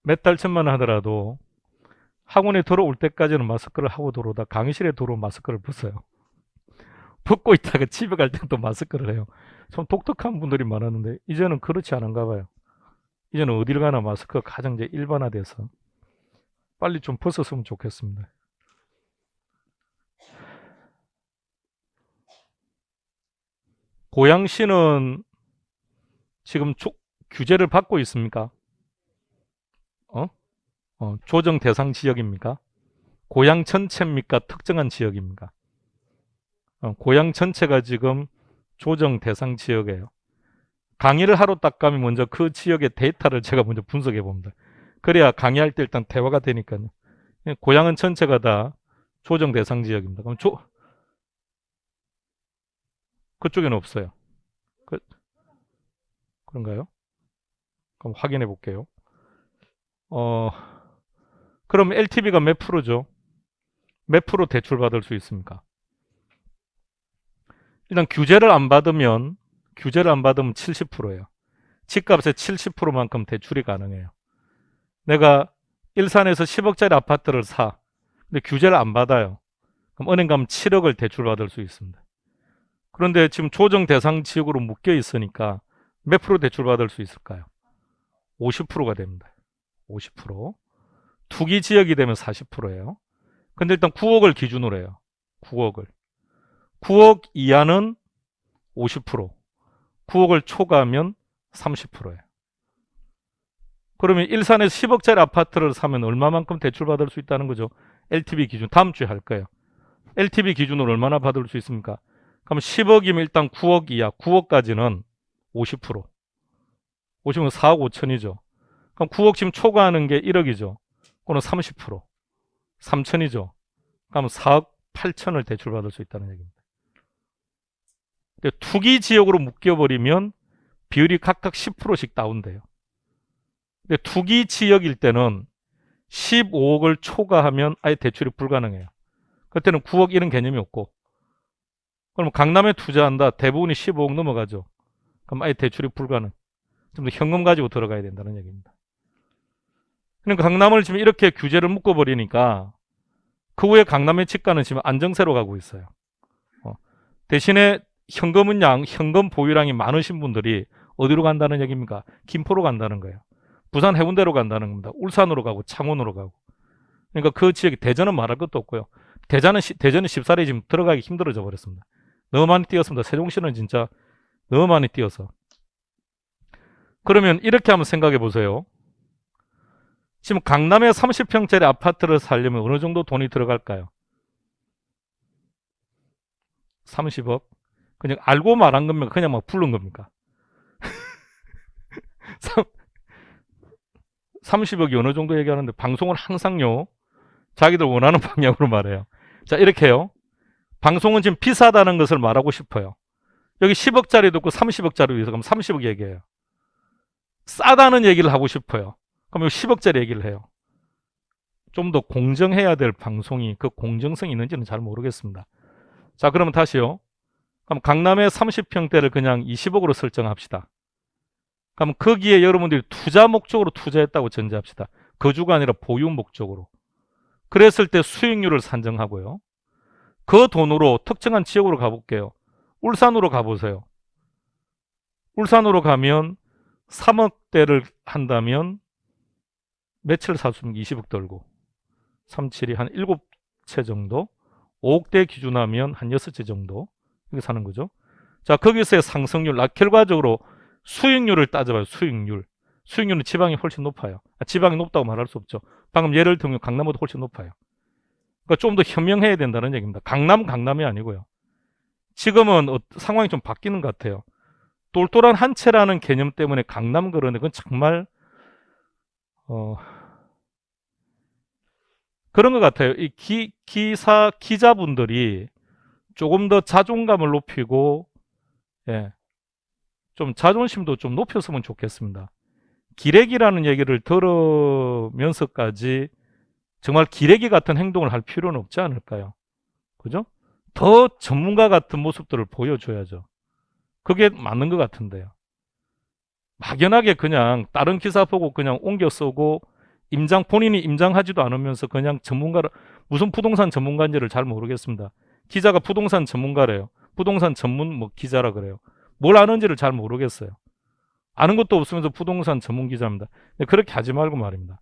몇 달 전만 하더라도 학원에 들어올 때까지는 마스크를 하고 들어오다 강의실에 들어오면 마스크를 벗어요. 벗고 있다가 집에 갈 땐 또 마스크를 해요. 참 독특한 분들이 많았는데 이제는 그렇지 않은가 봐요. 이제는 어딜 가나 마스크가 가장 이제 일반화돼서 빨리 좀 벗었으면 좋겠습니다. 고양시는 지금 규제를 받고 있습니까? 어? 조정 대상 지역입니까? 고양 전체입니까? 특정한 지역입니까? 고양 전체가 지금 조정 대상 지역이에요. 강의를 하러 딱 가면 먼저 그 지역의 데이터를 제가 먼저 분석해 봅니다. 그래야 강의할 때 일단 대화가 되니까요. 고양은 전체가 다 조정 대상 지역입니다. 그럼 그쪽에는 없어요. 그, 그런가요? 그럼 확인해 볼게요. 어, 그럼 LTV가 몇 프로죠? 몇 프로 대출 받을 수 있습니까? 일단 규제를 안 받으면 70%예요. 집값의 70%만큼 대출이 가능해요. 내가 일산에서 10억짜리 아파트를 사. 근데 규제를 안 받아요. 그럼 은행 가면 7억을 대출 받을 수 있습니다. 그런데 지금 조정 대상 지역으로 묶여 있으니까 몇 프로 대출 받을 수 있을까요? 50%가 됩니다. 50%. 투기 지역이 되면 40%예요. 근데 일단 9억을 기준으로 해요. 9억을. 9억 이하는 50%. 9억을 초과하면 30%예요. 그러면 일산에서 10억짜리 아파트를 사면 얼마만큼 대출 받을 수 있다는 거죠? LTV 기준. 다음 주에 할 거예요. LTV 기준으로 얼마나 받을 수 있습니까? 그럼 10억이면 일단 9억 이하, 9억까지는 50%. 50은 4억 5천이죠. 그럼 9억 지금 초과하는 게 1억이죠. 그거는 30%. 3천이죠. 그럼 4억 8천을 대출받을 수 있다는 얘기입니다. 투기 지역으로 묶여버리면 비율이 각각 10%씩 다운돼요. 근데 투기 지역일 때는 15억을 초과하면 아예 대출이 불가능해요. 그때는 9억 이런 개념이 없고, 그럼 강남에 투자한다. 대부분이 15억 넘어가죠. 그럼 아예 대출이 불가능. 좀 더 현금 가지고 들어가야 된다는 얘기입니다. 그러니까 강남을 지금 이렇게 규제를 묶어버리니까 그 후에 강남의 집가는 지금 안정세로 가고 있어요. 대신에 현금 보유량이 많으신 분들이 어디로 간다는 얘기입니까? 김포로 간다는 거예요. 부산 해운대로 간다는 겁니다. 울산으로 가고 창원으로 가고. 그러니까 그 지역이 대전은 말할 것도 없고요. 대전은 쉽사리 지금 들어가기 힘들어져 버렸습니다. 너무 많이 뛰었습니다. 세종시는 진짜 너무 많이 뛰어서. 그러면 이렇게 한번 생각해 보세요. 지금 강남에 30평짜리 아파트를 살려면 어느 정도 돈이 들어갈까요? 30억? 그냥 알고 말한 겁니까? 그냥 막 부른 겁니까? 30억이 어느 정도 얘기하는데 방송은 항상요. 자기들 원하는 방향으로 말해요. 자, 이렇게요. 방송은 지금 비싸다는 것을 말하고 싶어요. 여기 10억짜리도 있고 30억짜리도 있어. 그럼 30억 얘기해요. 싸다는 얘기를 하고 싶어요. 그럼 여기 10억짜리 얘기를 해요. 좀 더 공정해야 될 방송이 그 공정성이 있는지는 잘 모르겠습니다. 자, 그러면 다시요. 그럼 강남의 30평대를 그냥 20억으로 설정합시다. 그럼 거기에 여러분들이 투자 목적으로 투자했다고 전제합시다. 거주가 아니라 보유 목적으로. 그랬을 때 수익률을 산정하고요. 그 돈으로 특정한 지역으로 가볼게요. 울산으로 가보세요. 울산으로 가면 3억대를 한다면 며칠 샀으면 20억 들고 37이 한 7채 정도, 5억대 기준하면 한 6채 정도 이렇게 사는 거죠. 자, 거기서의 상승률, 결과적으로 수익률을 따져봐요. 수익률은 지방이 훨씬 높아요. 지방이 높다고 말할 수 없죠. 방금 예를 들면 강남보다 훨씬 높아요. 그러니까 좀 더 현명해야 된다는 얘기입니다. 강남이 아니고요. 지금은 상황이 좀 바뀌는 것 같아요. 똘똘한 한 채라는 개념 때문에 강남 그러는데 그건 정말 그런 것 같아요. 이 기자분들이 조금 더 자존감을 높이고, 예, 좀 자존심도 좀 높였으면 좋겠습니다. 기레기라는 얘기를 들으면서까지 정말 기레기 같은 행동을 할 필요는 없지 않을까요? 그죠? 더 전문가 같은 모습들을 보여줘야죠. 그게 맞는 것 같은데요. 막연하게 그냥 다른 기사 보고 그냥 옮겨 쓰고 본인이 임장하지도 않으면서 그냥 전문가를, 무슨 부동산 전문가인지를 잘 모르겠습니다. 기자가 부동산 전문가래요. 부동산 전문 뭐 기자라 그래요. 뭘 아는지를 잘 모르겠어요. 아는 것도 없으면서 부동산 전문 기자입니다. 그렇게 하지 말고 말입니다.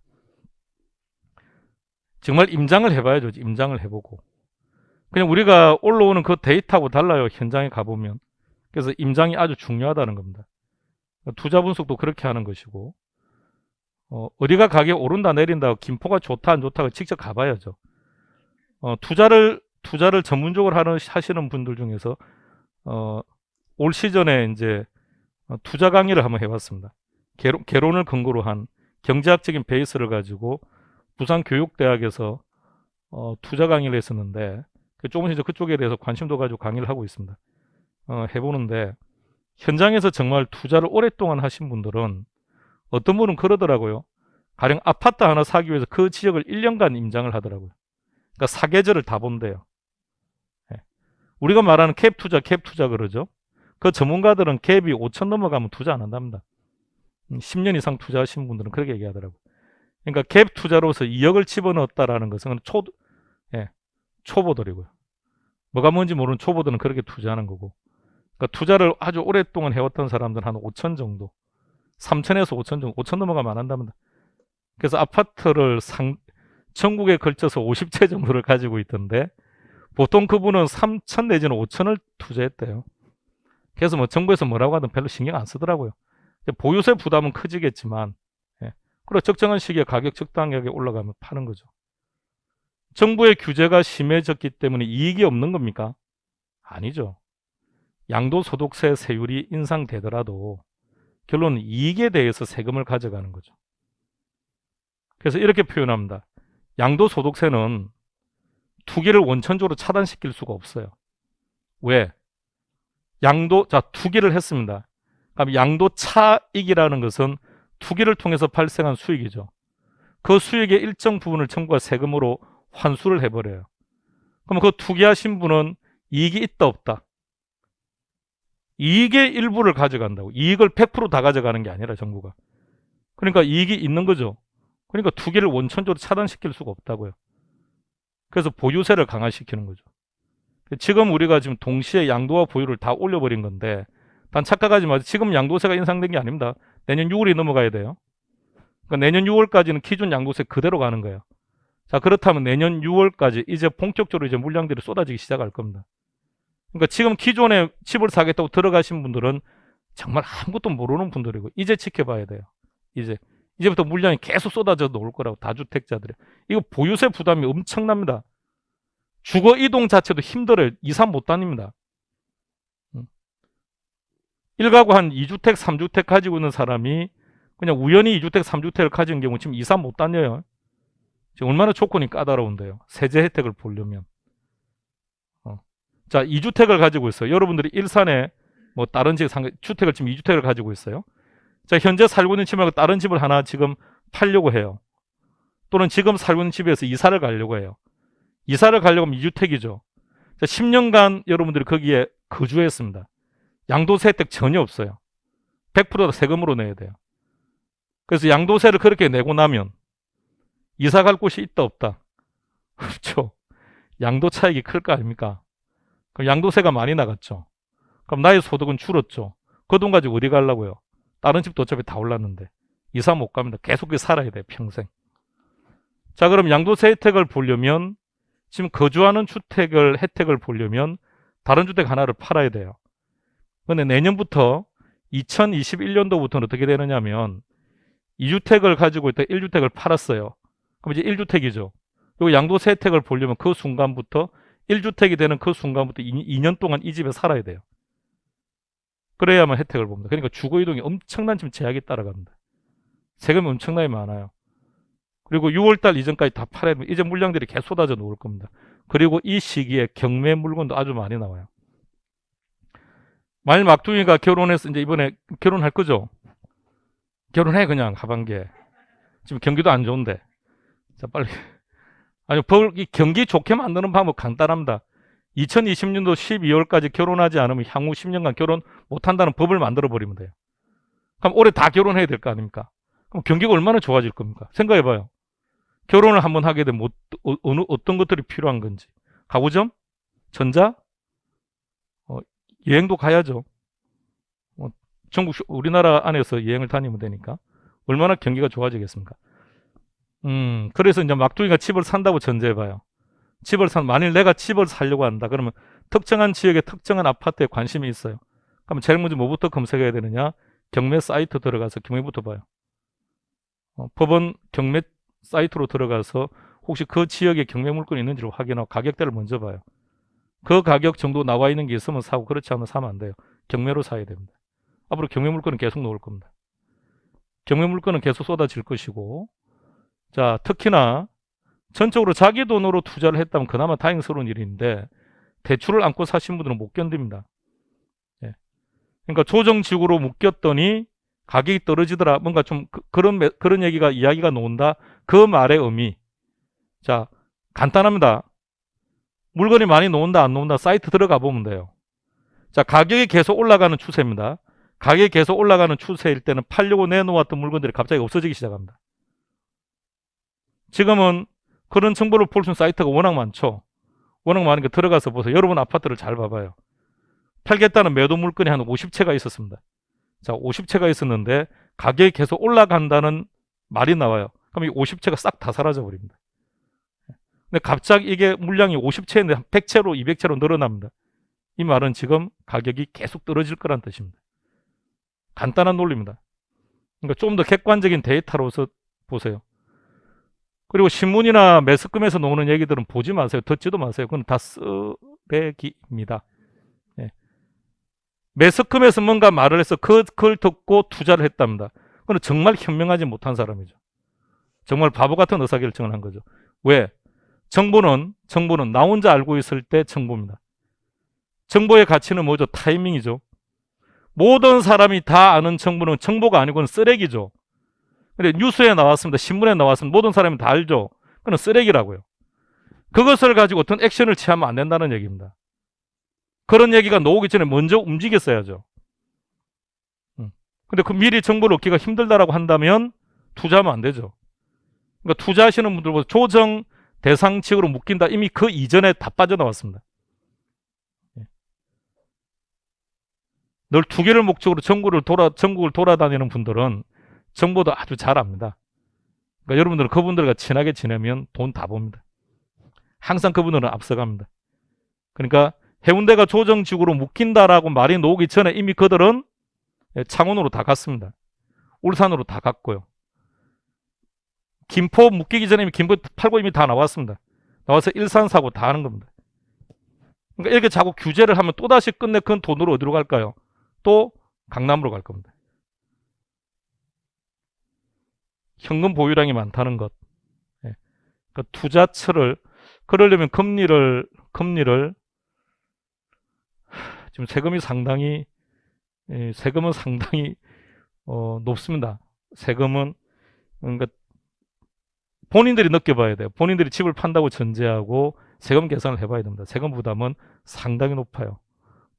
정말 임장을 해봐야죠. 임장을 해보고. 그냥 우리가 올라오는 그 데이터하고 달라요. 현장에 가보면. 그래서 임장이 아주 중요하다는 겁니다. 투자 분석도 그렇게 하는 것이고, 어디가 가격 오른다 내린다, 김포가 좋다 안 좋다가 직접 가봐야죠. 투자를 전문적으로 하시는 분들 중에서 올 시즌에 이제 투자 강의를 한번 해봤습니다. 개론을 근거로 한 경제학적인 베이스를 가지고 부산교육대학에서 투자 강의를 했었는데, 조금씩 그쪽에 대해서 관심도 가지고 강의를 하고 있습니다. 해보는데, 현장에서 정말 투자를 오랫동안 하신 분들은 어떤 분은 그러더라고요. 가령 아파트 하나 사기 위해서 그 지역을 1년간 임장을 하더라고요. 그러니까 사계절을 다 본대요. 우리가 말하는 캡 투자 그러죠. 그 전문가들은 캡이 5천 넘어가면 투자 안 한답니다. 10년 이상 투자하신 분들은 그렇게 얘기하더라고요. 그러니까 캡 투자로서 2억을 집어넣었다라는 것은 초보들이고요. 뭐가 뭔지 모르는 초보들은 그렇게 투자하는 거고. 그러니까 투자를 아주 오랫동안 해왔던 사람들은 한 5천 정도, 3천에서 5천 정도, 5천 넘어가면 안 한답니다. 그래서 아파트를 전국에 걸쳐서 50채 정도를 가지고 있던데, 보통 그분은 3천 내지는 5천을 투자했대요. 그래서 뭐 정부에서 뭐라고 하든 별로 신경 안 쓰더라고요. 보유세 부담은 커지겠지만, 그리고 적정한 시기에 가격 적당하게 올라가면 파는 거죠. 정부의 규제가 심해졌기 때문에 이익이 없는 겁니까? 아니죠. 양도소득세 세율이 인상되더라도 결론은 이익에 대해서 세금을 가져가는 거죠. 그래서 이렇게 표현합니다. 양도소득세는 투기를 원천적으로 차단시킬 수가 없어요. 왜? 투기를 했습니다. 그럼 양도차익이라는 것은 투기를 통해서 발생한 수익이죠. 그 수익의 일정 부분을 정부가 세금으로 환수를 해버려요. 그럼 그 투기하신 분은 이익이 있다 없다? 이익의 일부를 가져간다고. 이익을 100% 다 가져가는 게 아니라 정부가. 그러니까 이익이 있는 거죠. 그러니까 투기를 원천적으로 차단시킬 수가 없다고요. 그래서 보유세를 강화시키는 거죠. 지금 우리가 지금 동시에 양도와 보유를 다 올려버린 건데, 단 착각하지 마세요. 지금 양도세가 인상된 게 아닙니다. 내년 6월이 넘어가야 돼요. 그러니까 내년 6월까지는 기존 양도세 그대로 가는 거예요. 자, 그렇다면 내년 6월까지 이제 본격적으로 이제 물량들이 쏟아지기 시작할 겁니다. 그러니까 지금 기존에 집을 사겠다고 들어가신 분들은 정말 아무것도 모르는 분들이고, 이제 지켜봐야 돼요. 이제부터 물량이 계속 쏟아져 나올 거라고, 다주택자들이. 이거 보유세 부담이 엄청납니다. 주거 이동 자체도 힘들어요. 2, 3 못 다닙니다. 1가구 한 2주택, 3주택 가지고 있는 사람이 그냥 우연히 2주택, 3주택을 가진 경우 지금 2, 3 못 다녀요. 지금 얼마나 조건이 까다로운데요. 세제 혜택을 보려면. 자, 2주택을 가지고 있어요. 여러분들이 일산에 뭐 다른 주택을 지금 2주택을 가지고 있어요. 자, 현재 살고 있는 집 말고 다른 집을 하나 지금 팔려고 해요. 또는 지금 살고 있는 집에서 이사를 가려고 해요. 이사를 가려고 하면 2주택이죠. 자, 10년간 여러분들이 거기에 거주했습니다. 양도세 혜택 전혀 없어요. 100% 세금으로 내야 돼요. 그래서 양도세를 그렇게 내고 나면 이사 갈 곳이 있다 없다? 없죠. 양도 차익이 클 거 아닙니까? 그럼 양도세가 많이 나갔죠. 그럼 나의 소득은 줄었죠. 그 돈 가지고 어디 가려고요? 다른 집도 어차피 다 올랐는데. 이사 못 갑니다. 계속 살아야 돼요. 평생. 자, 그럼 양도세 혜택을 보려면, 지금 거주하는 주택을 혜택을 보려면 다른 주택 하나를 팔아야 돼요. 근데 내년부터 2021년도부터는 어떻게 되느냐 하면 2주택을 가지고 있다 1주택을 팔았어요. 그럼 이제 1주택이죠. 요 양도세 혜택을 보려면 그 순간부터 1주택이 되는 그 순간부터 2년 동안 이 집에 살아야 돼요. 그래야만 혜택을 봅니다. 그러니까 주거이동이 엄청난 지금 제약이 따라갑니다. 세금이 엄청나게 많아요. 그리고 6월달 이전까지 다 팔아야 됩니다. 이제 물량들이 계속 쏟아져 놓을 겁니다. 그리고 이 시기에 경매 물건도 아주 많이 나와요. 만일 막둥이가 결혼해서 이제 이번에 결혼할 거죠? 결혼해 그냥 하반기에. 지금 경기도 안 좋은데. 자, 빨리. 아니, 이 경기 좋게 만드는 방법 간단합니다. 2020년도 12월까지 결혼하지 않으면 향후 10년간 결혼 못한다는 법을 만들어 버리면 돼요. 그럼 올해 다 결혼해야 될 거 아닙니까? 그럼 경기가 얼마나 좋아질 겁니까? 생각해봐요. 결혼을 한번 하게 되면 어떤 것들이 필요한 건지. 가구점? 전자? 여행도 가야죠. 전국 우리나라 안에서 여행을 다니면 되니까 얼마나 경기가 좋아지겠습니까? 그래서 이제 막둥이가 집을 산다고 전제해봐요. 만일 내가 집을 살려고 한다 그러면 특정한 지역에 특정한 아파트에 관심이 있어요. 그러면 제일 먼저 뭐부터 검색해야 되느냐? 경매 사이트 들어가서 경매부터 봐요. 법원 경매 사이트로 들어가서 혹시 그 지역에 경매 물건이 있는지를 확인하고 가격대를 먼저 봐요. 그 가격 정도 나와 있는 게 있으면 사고, 그렇지 않으면 사면 안 돼요. 경매로 사야 됩니다. 앞으로 경매 물건은 계속 나올 겁니다. 경매 물건은 계속 쏟아질 것이고, 자, 특히나 전적으로 자기 돈으로 투자를 했다면 그나마 다행스러운 일인데 대출을 안고 사신 분들은 못 견딥니다. 예. 그러니까 조정지구로 묶였더니 가격이 떨어지더라. 뭔가 좀 그런 이야기가 나온다. 그 말의 의미. 자, 간단합니다. 물건이 많이 나온다 안 나온다 사이트 들어가 보면 돼요. 자, 가격이 계속 올라가는 추세입니다. 가격이 계속 올라가는 추세일 때는 팔려고 내놓았던 물건들이 갑자기 없어지기 시작합니다. 지금은 그런 정보를 볼 수 있는 사이트가 워낙 많죠. 워낙 많으니까 들어가서 보세요. 여러분 아파트를 잘 봐봐요. 팔겠다는 매도 물건이 한 50채가 있었습니다. 자, 50채가 있었는데 가격이 계속 올라간다는 말이 나와요. 그럼 이 50채가 싹 다 사라져 버립니다. 근데 갑자기 이게 물량이 50채인데 100채로 200채로 늘어납니다. 이 말은 지금 가격이 계속 떨어질 거란 뜻입니다. 간단한 논리입니다. 그러니까 좀 더 객관적인 데이터로서 보세요. 그리고 신문이나 매스컴에서 나오는 얘기들은 보지 마세요. 듣지도 마세요. 그건 다 쓰레기입니다. 네. 매스컴에서 뭔가 말을 해서 그걸 듣고 투자를 했답니다. 그건 정말 현명하지 못한 사람이죠. 정말 바보 같은 의사결정을 한 거죠. 왜? 정보는 나 혼자 알고 있을 때 정보입니다. 정보의 가치는 뭐죠? 타이밍이죠. 모든 사람이 다 아는 정보는 정보가 아니고는 쓰레기죠. 근데 뉴스에 나왔습니다. 신문에 나왔습니다. 모든 사람이 다 알죠. 그건 쓰레기라고요. 그것을 가지고 어떤 액션을 취하면 안 된다는 얘기입니다. 그런 얘기가 나오기 전에 먼저 움직였어야죠. 근데 그 미리 정보를 얻기가 힘들다라고 한다면 투자하면 안 되죠. 그러니까 투자하시는 분들보다 조정 대상 지역으로 묶인다. 이미 그 이전에 다 빠져나왔습니다. 늘 투기를 목적으로 전국을 돌아다니는 분들은 정보도 아주 잘 압니다. 그러니까 여러분들은 그분들과 친하게 지내면 돈 다 봅니다. 항상 그분들은 앞서갑니다. 그러니까 해운대가 조정지구로 묶인다라고 말이 나오기 전에 이미 그들은 창원으로 다 갔습니다. 울산으로 다 갔고요. 김포 묶이기 전에 이미 김포 팔고 이미 다 나왔습니다. 나와서 일산 사고 다 하는 겁니다. 그러니까 이렇게 자꾸 규제를 하면 또다시 끝내 그 돈으로 어디로 갈까요? 또 강남으로 갈 겁니다. 현금 보유량이 많다는 것. 그러니까 투자처를 그러려면 금리를 지금 세금은 상당히 높습니다. 세금은 그러니까 본인들이 느껴봐야 돼요. 본인들이 집을 판다고 전제하고 세금 계산을 해봐야 됩니다. 세금 부담은 상당히 높아요.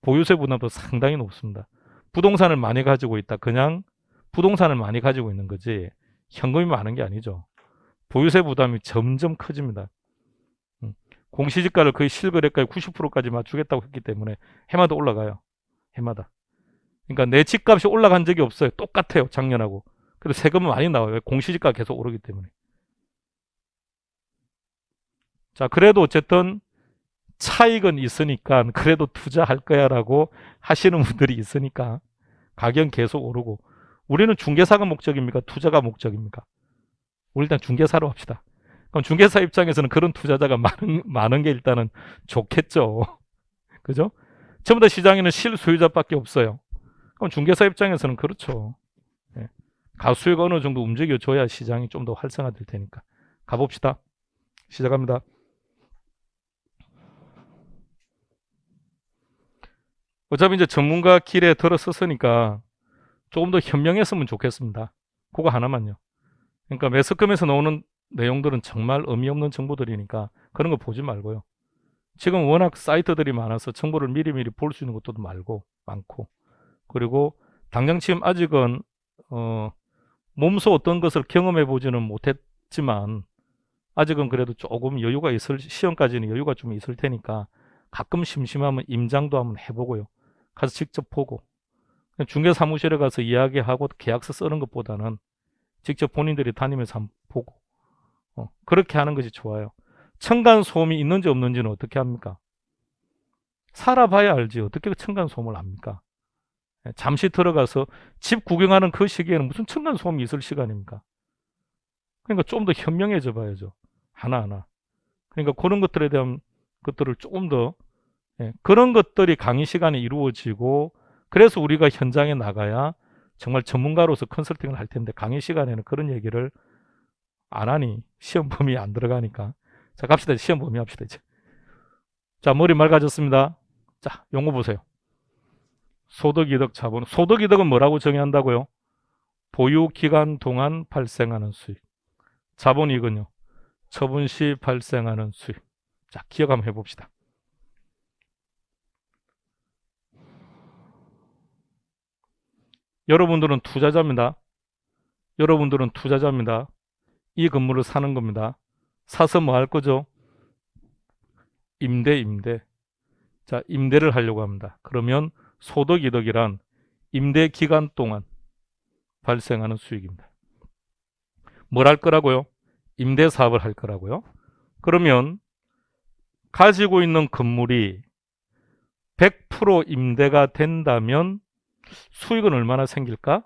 보유세 부담도 상당히 높습니다. 부동산을 많이 가지고 있다. 그냥 부동산을 많이 가지고 있는 거지 현금이 많은 게 아니죠. 보유세 부담이 점점 커집니다. 공시지가를 거의 실거래가의 90%까지 맞추겠다고 했기 때문에 해마다 올라가요. 해마다. 그러니까 내 집값이 올라간 적이 없어요. 똑같아요. 작년하고. 그래도 세금은 많이 나와요. 공시지가가 계속 오르기 때문에. 자, 그래도 어쨌든 차익은 있으니까 그래도 투자할 거야 라고 하시는 분들이 있으니까 가격 계속 오르고, 우리는 중개사가 목적입니까? 투자가 목적입니까? 우리 일단 중개사로 합시다. 그럼 중개사 입장에서는 그런 투자자가 많은 게 일단은 좋겠죠. 그죠? 전부 다 시장에는 실소유자밖에 없어요. 그럼 중개사 입장에서는 그렇죠. 예. 가수요가 어느 정도 움직여줘야 시장이 좀 더 활성화될 테니까. 가봅시다. 시작합니다. 어차피 이제 전문가 길에 들어섰으니까 조금 더 현명했으면 좋겠습니다. 그거 하나만요. 그러니까 매스컴에서 나오는 내용들은 정말 의미 없는 정보들이니까 그런 거 보지 말고요. 지금 워낙 사이트들이 많아서 정보를 미리미리 볼 수 있는 것도 많고, 그리고 당장 지금 아직은 몸소 어떤 것을 경험해 보지는 못했지만 아직은 그래도 조금 여유가 시험까지는 여유가 좀 있을 테니까 가끔 심심하면 임장도 한번 해보고요. 가서 직접 보고. 중개사무실에 가서 이야기하고 계약서 쓰는 것보다는 직접 본인들이 다니면서 한번 보고. 그렇게 하는 것이 좋아요. 층간소음이 있는지 없는지는 어떻게 합니까? 살아봐야 알지. 어떻게 층간소음을 합니까? 잠시 들어가서 집 구경하는 그 시기에는 무슨 층간소음이 있을 시간입니까? 그러니까 좀 더 현명해져 봐야죠. 하나하나. 그러니까 그런 것들에 대한 것들을 조금 더 그런 것들이 강의 시간에 이루어지고 그래서 우리가 현장에 나가야 정말 전문가로서 컨설팅을 할 텐데 강의 시간에는 그런 얘기를 안 하니 시험 범위에 안 들어가니까. 자, 갑시다. 시험 범위 합시다 이제. 자, 머리 맑아졌습니다. 자, 용어 보세요. 소득이득 자본. 소득이득은 뭐라고 정의한다고요? 보유기간 동안 발생하는 수익. 자본이익은요? 처분 시 발생하는 수익. 자, 기억 한번 해봅시다. 여러분들은 투자자입니다. 여러분들은 투자자입니다. 이 건물을 사는 겁니다. 사서 뭐 할 거죠? 임대. 자, 임대를 하려고 합니다. 그러면 소득이득이란 임대 기간 동안 발생하는 수익입니다. 뭘 할 거라고요? 임대 사업을 할 거라고요. 그러면 가지고 있는 건물이 100% 임대가 된다면 수익은 얼마나 생길까?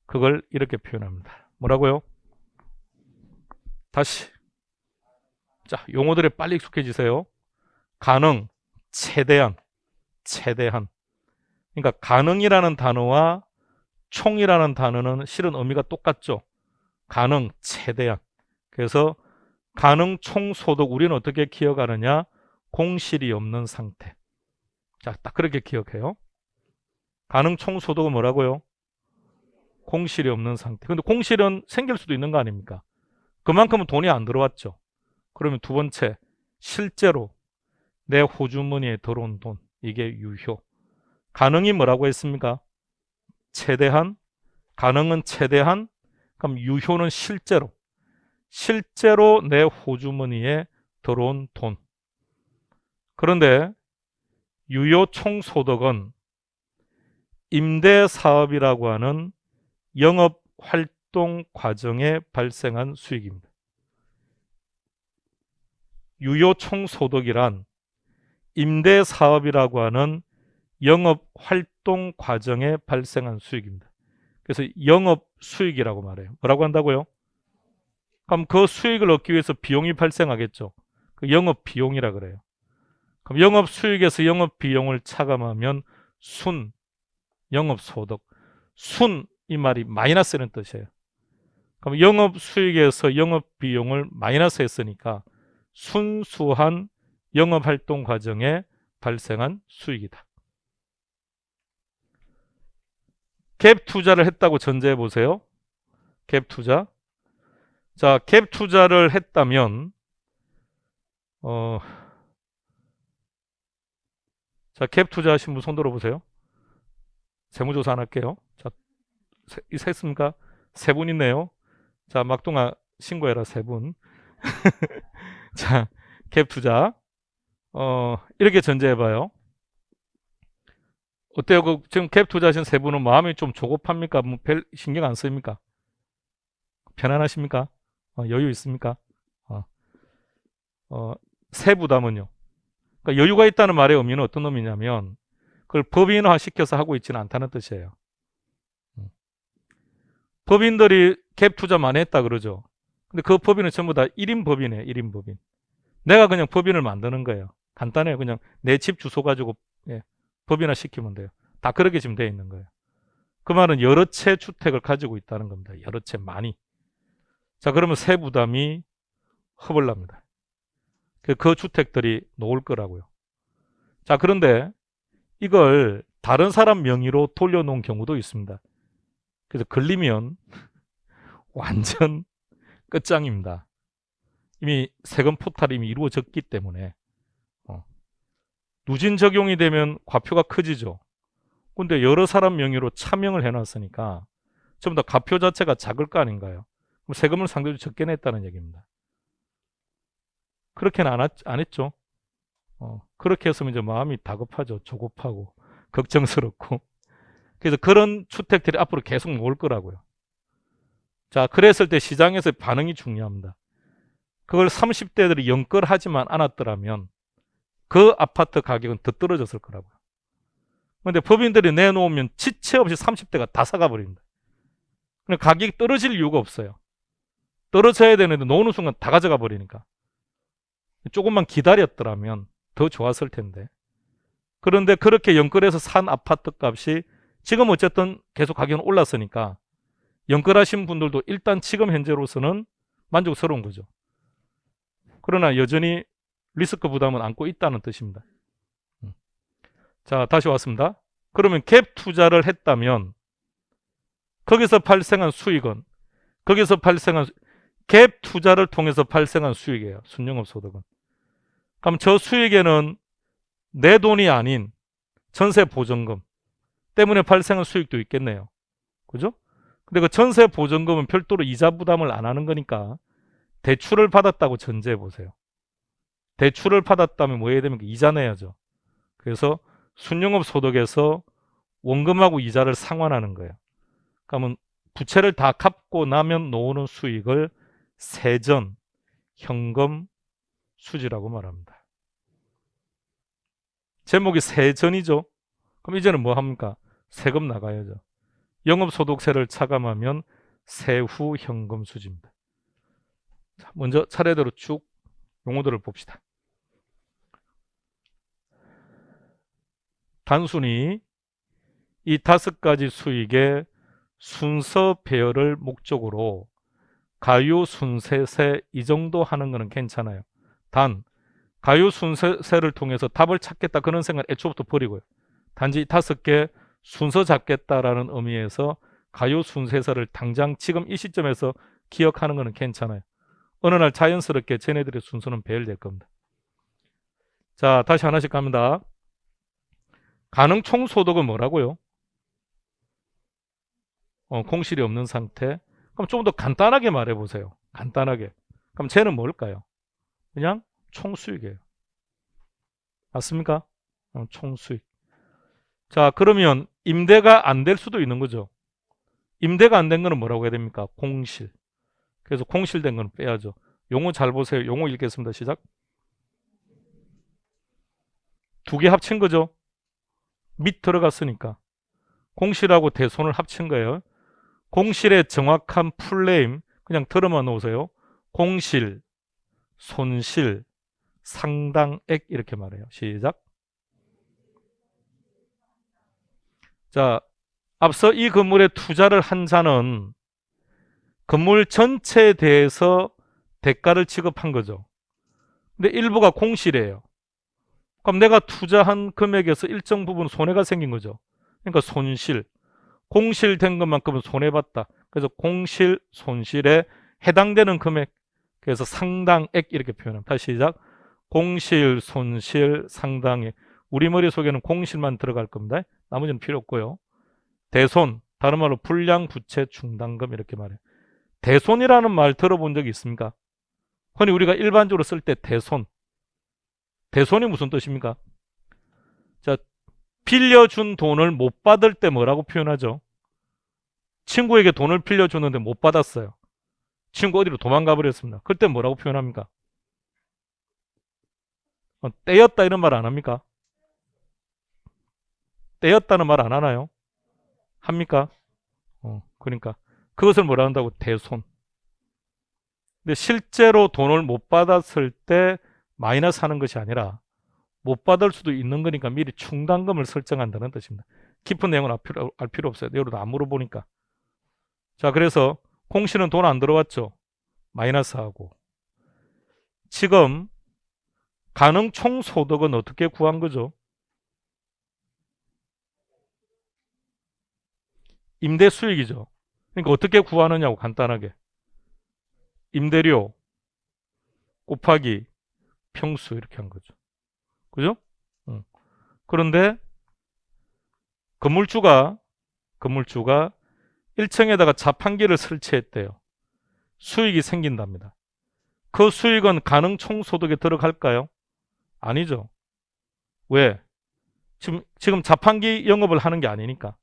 그걸 이렇게 표현합니다. 뭐라고요? 다시. 자, 용어들에 빨리 익숙해지세요. 가능, 최대한. 그러니까 가능이라는 단어와 총이라는 단어는 실은 의미가 똑같죠. 가능, 최대한. 그래서 가능 총 소득 우리는 어떻게 기억하느냐? 공실이 없는 상태. 자, 딱 그렇게 기억해요. 가능 총 소득은 뭐라고요? 공실이 없는 상태. 근데 공실은 생길 수도 있는 거 아닙니까? 그만큼은 돈이 안 들어왔죠. 그러면 두 번째, 실제로 내 호주머니에 들어온 돈. 이게 유효. 가능이 뭐라고 했습니까? 최대한. 가능은 최대한. 그럼 유효는 실제로. 실제로 내 호주머니에 들어온 돈. 그런데 유효 총소득은 임대사업이라고 하는 영업활동 과정에 발생한 수익입니다. 유효 총소득이란 임대사업이라고 하는 영업활동 과정에 발생한 수익입니다. 그래서 영업수익이라고 말해요. 뭐라고 한다고요? 그럼 그 수익을 얻기 위해서 비용이 발생하겠죠. 그 영업비용이라 그래요. 그럼 영업수익에서 영업비용을 차감하면 순, 영업소득. 순, 이 말이 마이너스라는 뜻이에요. 그럼 영업수익에서 영업비용을 마이너스 했으니까 순수한 영업활동 과정에 발생한 수익이다. 갭 투자를 했다고 전제해 보세요. 갭 투자. 자, 갭 투자를 했다면 자, 갭 투자하신 분 손 들어보세요. 세무조사 안 할게요. 자, 셌습니까? 세 분 있네요. 자, 막동아 신고해라, 세 분. 자, 갭 투자. 이렇게 전제해봐요. 어때요? 지금 갭 투자하신 세 분은 마음이 좀 조급합니까? 뭐 별 신경 안 쓰입니까? 편안하십니까? 여유 있습니까? 세부담은요. 그러니까 여유가 있다는 말의 의미는 어떤 의미냐면 그걸 법인화 시켜서 하고 있지는 않다는 뜻이에요. 법인들이 갭 투자 많이 했다 그러죠. 근데 그 법인은 전부 다 1인 법인이에요. 1인 법인. 내가 그냥 법인을 만드는 거예요. 간단해요. 그냥 내 집 주소 가지고 법인화 시키면 돼요. 다 그렇게 지금 되어 있는 거예요. 그 말은 여러 채 주택을 가지고 있다는 겁니다. 여러 채 많이. 자, 그러면 세부담이 허벌납니다. 그 주택들이 놓을 거라고요. 자, 그런데 이걸 다른 사람 명의로 돌려놓은 경우도 있습니다. 그래서 걸리면 완전 끝장입니다. 이미 세금 포탈이 이미 이루어졌기 때문에 누진 적용이 되면 과표가 커지죠. 근데 여러 사람 명의로 차명을 해놨으니까 전부 다 과표 자체가 작을 거 아닌가요? 그럼 세금을 상대적으로 적게 냈다는 얘기입니다. 그렇게는 안 했죠. 그렇게 했으면 이제 마음이 다급하죠. 조급하고 걱정스럽고. 그래서 그런 주택들이 앞으로 계속 나올 거라고요. 자, 그랬을 때 시장에서 반응이 중요합니다. 그걸 30대들이 연끌하지만 않았더라면 그 아파트 가격은 더 떨어졌을 거라고요. 그런데 법인들이 내놓으면 지체 없이 30대가 다 사가 버립니다. 근데 가격이 떨어질 이유가 없어요. 떨어져야 되는데 놓는 순간 다 가져가 버리니까. 조금만 기다렸더라면 더 좋았을 텐데. 그런데 그렇게 연끌해서 산 아파트 값이 지금 어쨌든 계속 가격은 올랐으니까 연끌하신 분들도 일단 지금 현재로서는 만족스러운 거죠. 그러나 여전히 리스크 부담은 안고 있다는 뜻입니다. 자, 다시 왔습니다. 그러면 갭 투자를 했다면 거기서 발생한 수익은 거기서 발생한 갭 투자를 통해서 발생한 수익이에요. 순영업 소득은. 그럼 저 수익에는 내 돈이 아닌 전세 보증금 때문에 발생한 수익도 있겠네요. 그죠? 근데 그 전세 보증금은 별도로 이자 부담을 안 하는 거니까 대출을 받았다고 전제해 보세요. 대출을 받았다면 뭐 해야 됩니까? 이자 내야죠. 그래서 순영업 소득에서 원금하고 이자를 상환하는 거예요. 그러면 부채를 다 갚고 나면 나오는 수익을 세전, 현금, 수지라고 말합니다. 제목이 세전이죠. 그럼 이제는 뭐 합니까? 세금 나가야죠. 영업소득세를 차감하면 세후 현금 수지입니다. 자, 먼저 차례대로 쭉 용어들을 봅시다. 단순히 이 5가지 수익의 순서 배열을 목적으로 가요순세세 이 정도 하는 것은 괜찮아요. 단 가요순세세를 통해서 답을 찾겠다 그런 생각 애초부터 버리고요. 단지 5개 순서 잡겠다라는 의미에서 가요순세세를 당장 지금 이 시점에서 기억하는 것은 괜찮아요. 어느 날 자연스럽게 쟤네들의 순서는 배열될 겁니다. 자, 다시 하나씩 갑니다. 가능 총소득은 뭐라고요? 공실이 없는 상태. 그럼 좀 더 간단하게 말해보세요. 간단하게. 그럼 쟤는 뭘까요? 그냥 총수익이에요. 맞습니까? 총수익. 자, 그러면 임대가 안 될 수도 있는 거죠. 임대가 안 된 거는 뭐라고 해야 됩니까? 공실. 그래서 공실된 거는 빼야죠. 용어 잘 보세요. 용어 읽겠습니다. 시작. 2개 합친 거죠. 밑 들어갔으니까. 공실하고 대손을 합친 거예요. 공실의 정확한 풀네임 그냥 들어만 놓으세요. 공실, 손실, 상당액 이렇게 말해요. 시작. 자, 앞서 이 건물에 투자를 한 자는 건물 전체에 대해서 대가를 지급한 거죠. 근데 일부가 공실이에요. 그럼 내가 투자한 금액에서 일정 부분 손해가 생긴 거죠. 그러니까 손실. 공실된 것만큼은 손해봤다. 그래서 공실, 손실에 해당되는 금액. 그래서 상당액 이렇게 표현합니다. 다시 시작. 공실, 손실, 상당액. 우리 머릿속에는 공실만 들어갈 겁니다. 나머지는 필요 없고요. 대손, 다른 말로 불량 부채 충당금 이렇게 말해요. 대손이라는 말 들어본 적이 있습니까? 흔히 우리가 일반적으로 쓸 때 대손. 대손이 무슨 뜻입니까? 자, 빌려준 돈을 못 받을 때 뭐라고 표현하죠? 친구에게 돈을 빌려줬는데 못 받았어요. 친구 어디로 도망가 버렸습니다. 그때 뭐라고 표현합니까? 떼였다 이런 말 안 합니까? 떼였다는 말 안 하나요? 합니까? 그러니까 그것을 뭐라 한다고? 대손. 근데 실제로 돈을 못 받았을 때 마이너스 하는 것이 아니라 못 받을 수도 있는 거니까 미리 충당금을 설정한다는 뜻입니다. 깊은 내용은 알 필요 없어요. 여러분 안 물어보니까. 자, 그래서 공실은 돈 안 들어왔죠. 마이너스하고. 지금 가능 총소득은 어떻게 구한 거죠? 임대 수익이죠. 그러니까 어떻게 구하느냐고 간단하게. 임대료 곱하기 평수 이렇게 한 거죠. 그죠? 그런데 건물주가 1층에다가 자판기를 설치했대요. 수익이 생긴답니다. 그 수익은 가능 총소득에 들어갈까요? 아니죠. 왜? 지금 자판기 영업을 하는 게 아니니까.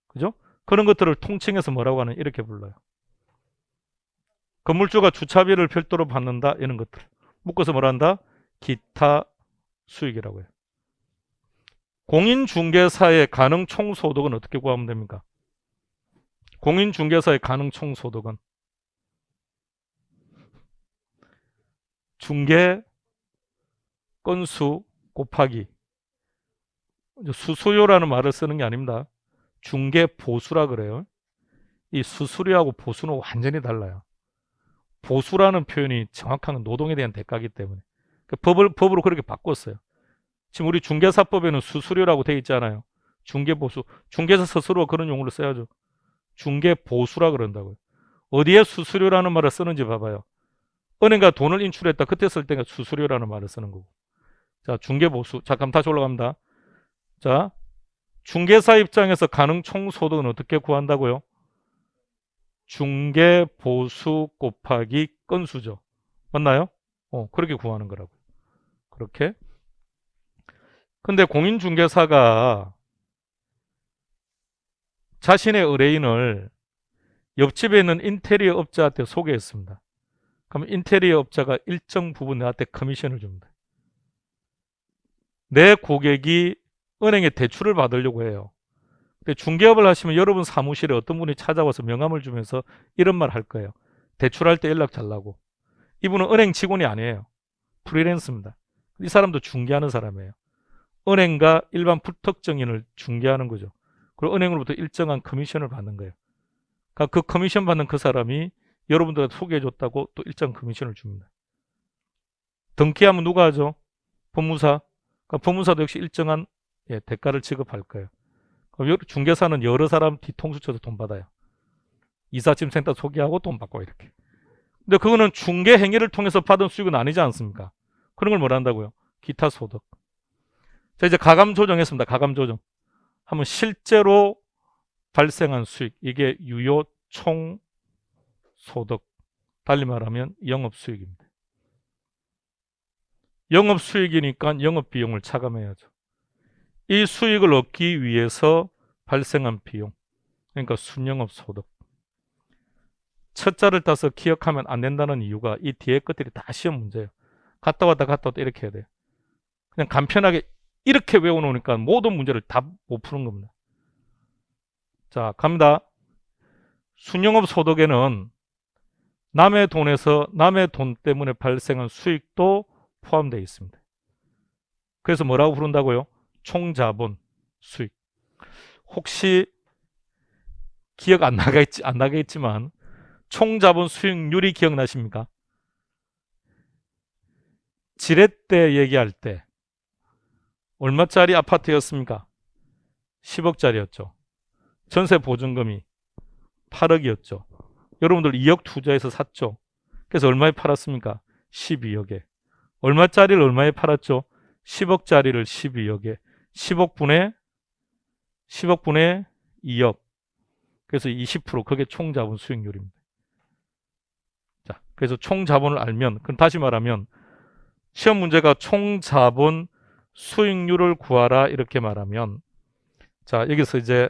그죠? 그런 것들을 통칭해서 뭐라고 하는 이렇게 불러요. 건물주가 주차비를 별도로 받는다. 이런 것들. 묶어서 뭐라 한다? 기타 수익이라고 해요. 공인중개사의 가능 총소득은 어떻게 구하면 됩니까? 공인중개사의 가능 총소득은 중개 건수 곱하기 수수료라는 말을 쓰는 게 아닙니다. 중개 보수라 그래요. 이 수수료하고 보수는 완전히 달라요. 보수라는 표현이 정확한 노동에 대한 대가이기 때문에 법으로 그렇게 바꿨어요. 지금 우리 중개사법에는 수수료라고 되어 있잖아요. 중개보수. 중개사 스스로 그런 용어를 써야죠. 중개보수라 그런다고요. 어디에 수수료라는 말을 쓰는지 봐봐요. 은행가 돈을 인출했다. 그때 쓸 때가 수수료라는 말을 쓰는 거고. 자, 중개보수. 잠깐 다시 올라갑니다. 자, 중개사 입장에서 가능 총소득은 어떻게 구한다고요? 중개보수 곱하기 건수죠. 맞나요? 그렇게 구하는 거라고요. 그렇게. 근데 공인중개사가 자신의 의뢰인을 옆집에 있는 인테리어 업자한테 소개했습니다. 그럼 인테리어 업자가 일정 부분 나한테 커미션을 줍니다. 내 고객이 은행에 대출을 받으려고 해요. 근데 중개업을 하시면 여러분 사무실에 어떤 분이 찾아와서 명함을 주면서 이런 말 할 거예요. 대출할 때 연락 달라고. 이분은 은행 직원이 아니에요. 프리랜서입니다. 이 사람도 중개하는 사람이에요. 은행과 일반 불특정인을 중개하는 거죠. 그리고 은행으로부터 일정한 커미션을 받는 거예요. 그러니까 그 커미션 받는 그 사람이 여러분들한테 소개해줬다고 또 일정 커미션을 줍니다. 등기하면 누가 하죠? 법무사. 그러니까 법무사도 역시 일정한 대가를 지급할 거예요. 그럼 중개사는 여러 사람 뒤통수 쳐서 돈 받아요. 이삿짐센터 소개하고 돈 받고 이렇게. 근데 그거는 중개 행위를 통해서 받은 수익은 아니지 않습니까? 그런 걸 뭐라 한다고요? 기타 소득. 자, 이제 가감 조정했습니다. 가감 조정. 하면 실제로 발생한 수익. 이게 유효 총 소득. 달리 말하면 영업 수익입니다. 영업 수익이니까 영업 비용을 차감해야죠. 이 수익을 얻기 위해서 발생한 비용. 그러니까 순영업 소득. 첫 자를 따서 기억하면 안 된다는 이유가 이 뒤에 것들이 다 시험 문제예요. 갔다 왔다 이렇게 해야 돼요. 그냥 간편하게 이렇게 외워놓으니까 모든 문제를 다 못 푸는 겁니다. 자, 갑니다. 순영업 소득에는 남의 돈에서 남의 돈 때문에 발생한 수익도 포함되어 있습니다. 그래서 뭐라고 부른다고요? 총자본 수익. 혹시 기억 안 나겠지만 총자본 수익률이 기억나십니까? 지렛대 얘기할 때 얼마짜리 아파트였습니까? 10억짜리였죠. 전세 보증금이 8억이었죠. 여러분들 2억 투자해서 샀죠. 그래서 얼마에 팔았습니까? 12억에. 얼마짜리를 얼마에 팔았죠? 10억짜리를 12억에. 10억분의 2억. 그래서 20% 그게 총자본 수익률입니다. 자, 그래서 총자본을 알면, 그럼 다시 말하면 시험 문제가 총자본 수익률을 구하라 이렇게 말하면, 자, 여기서 이제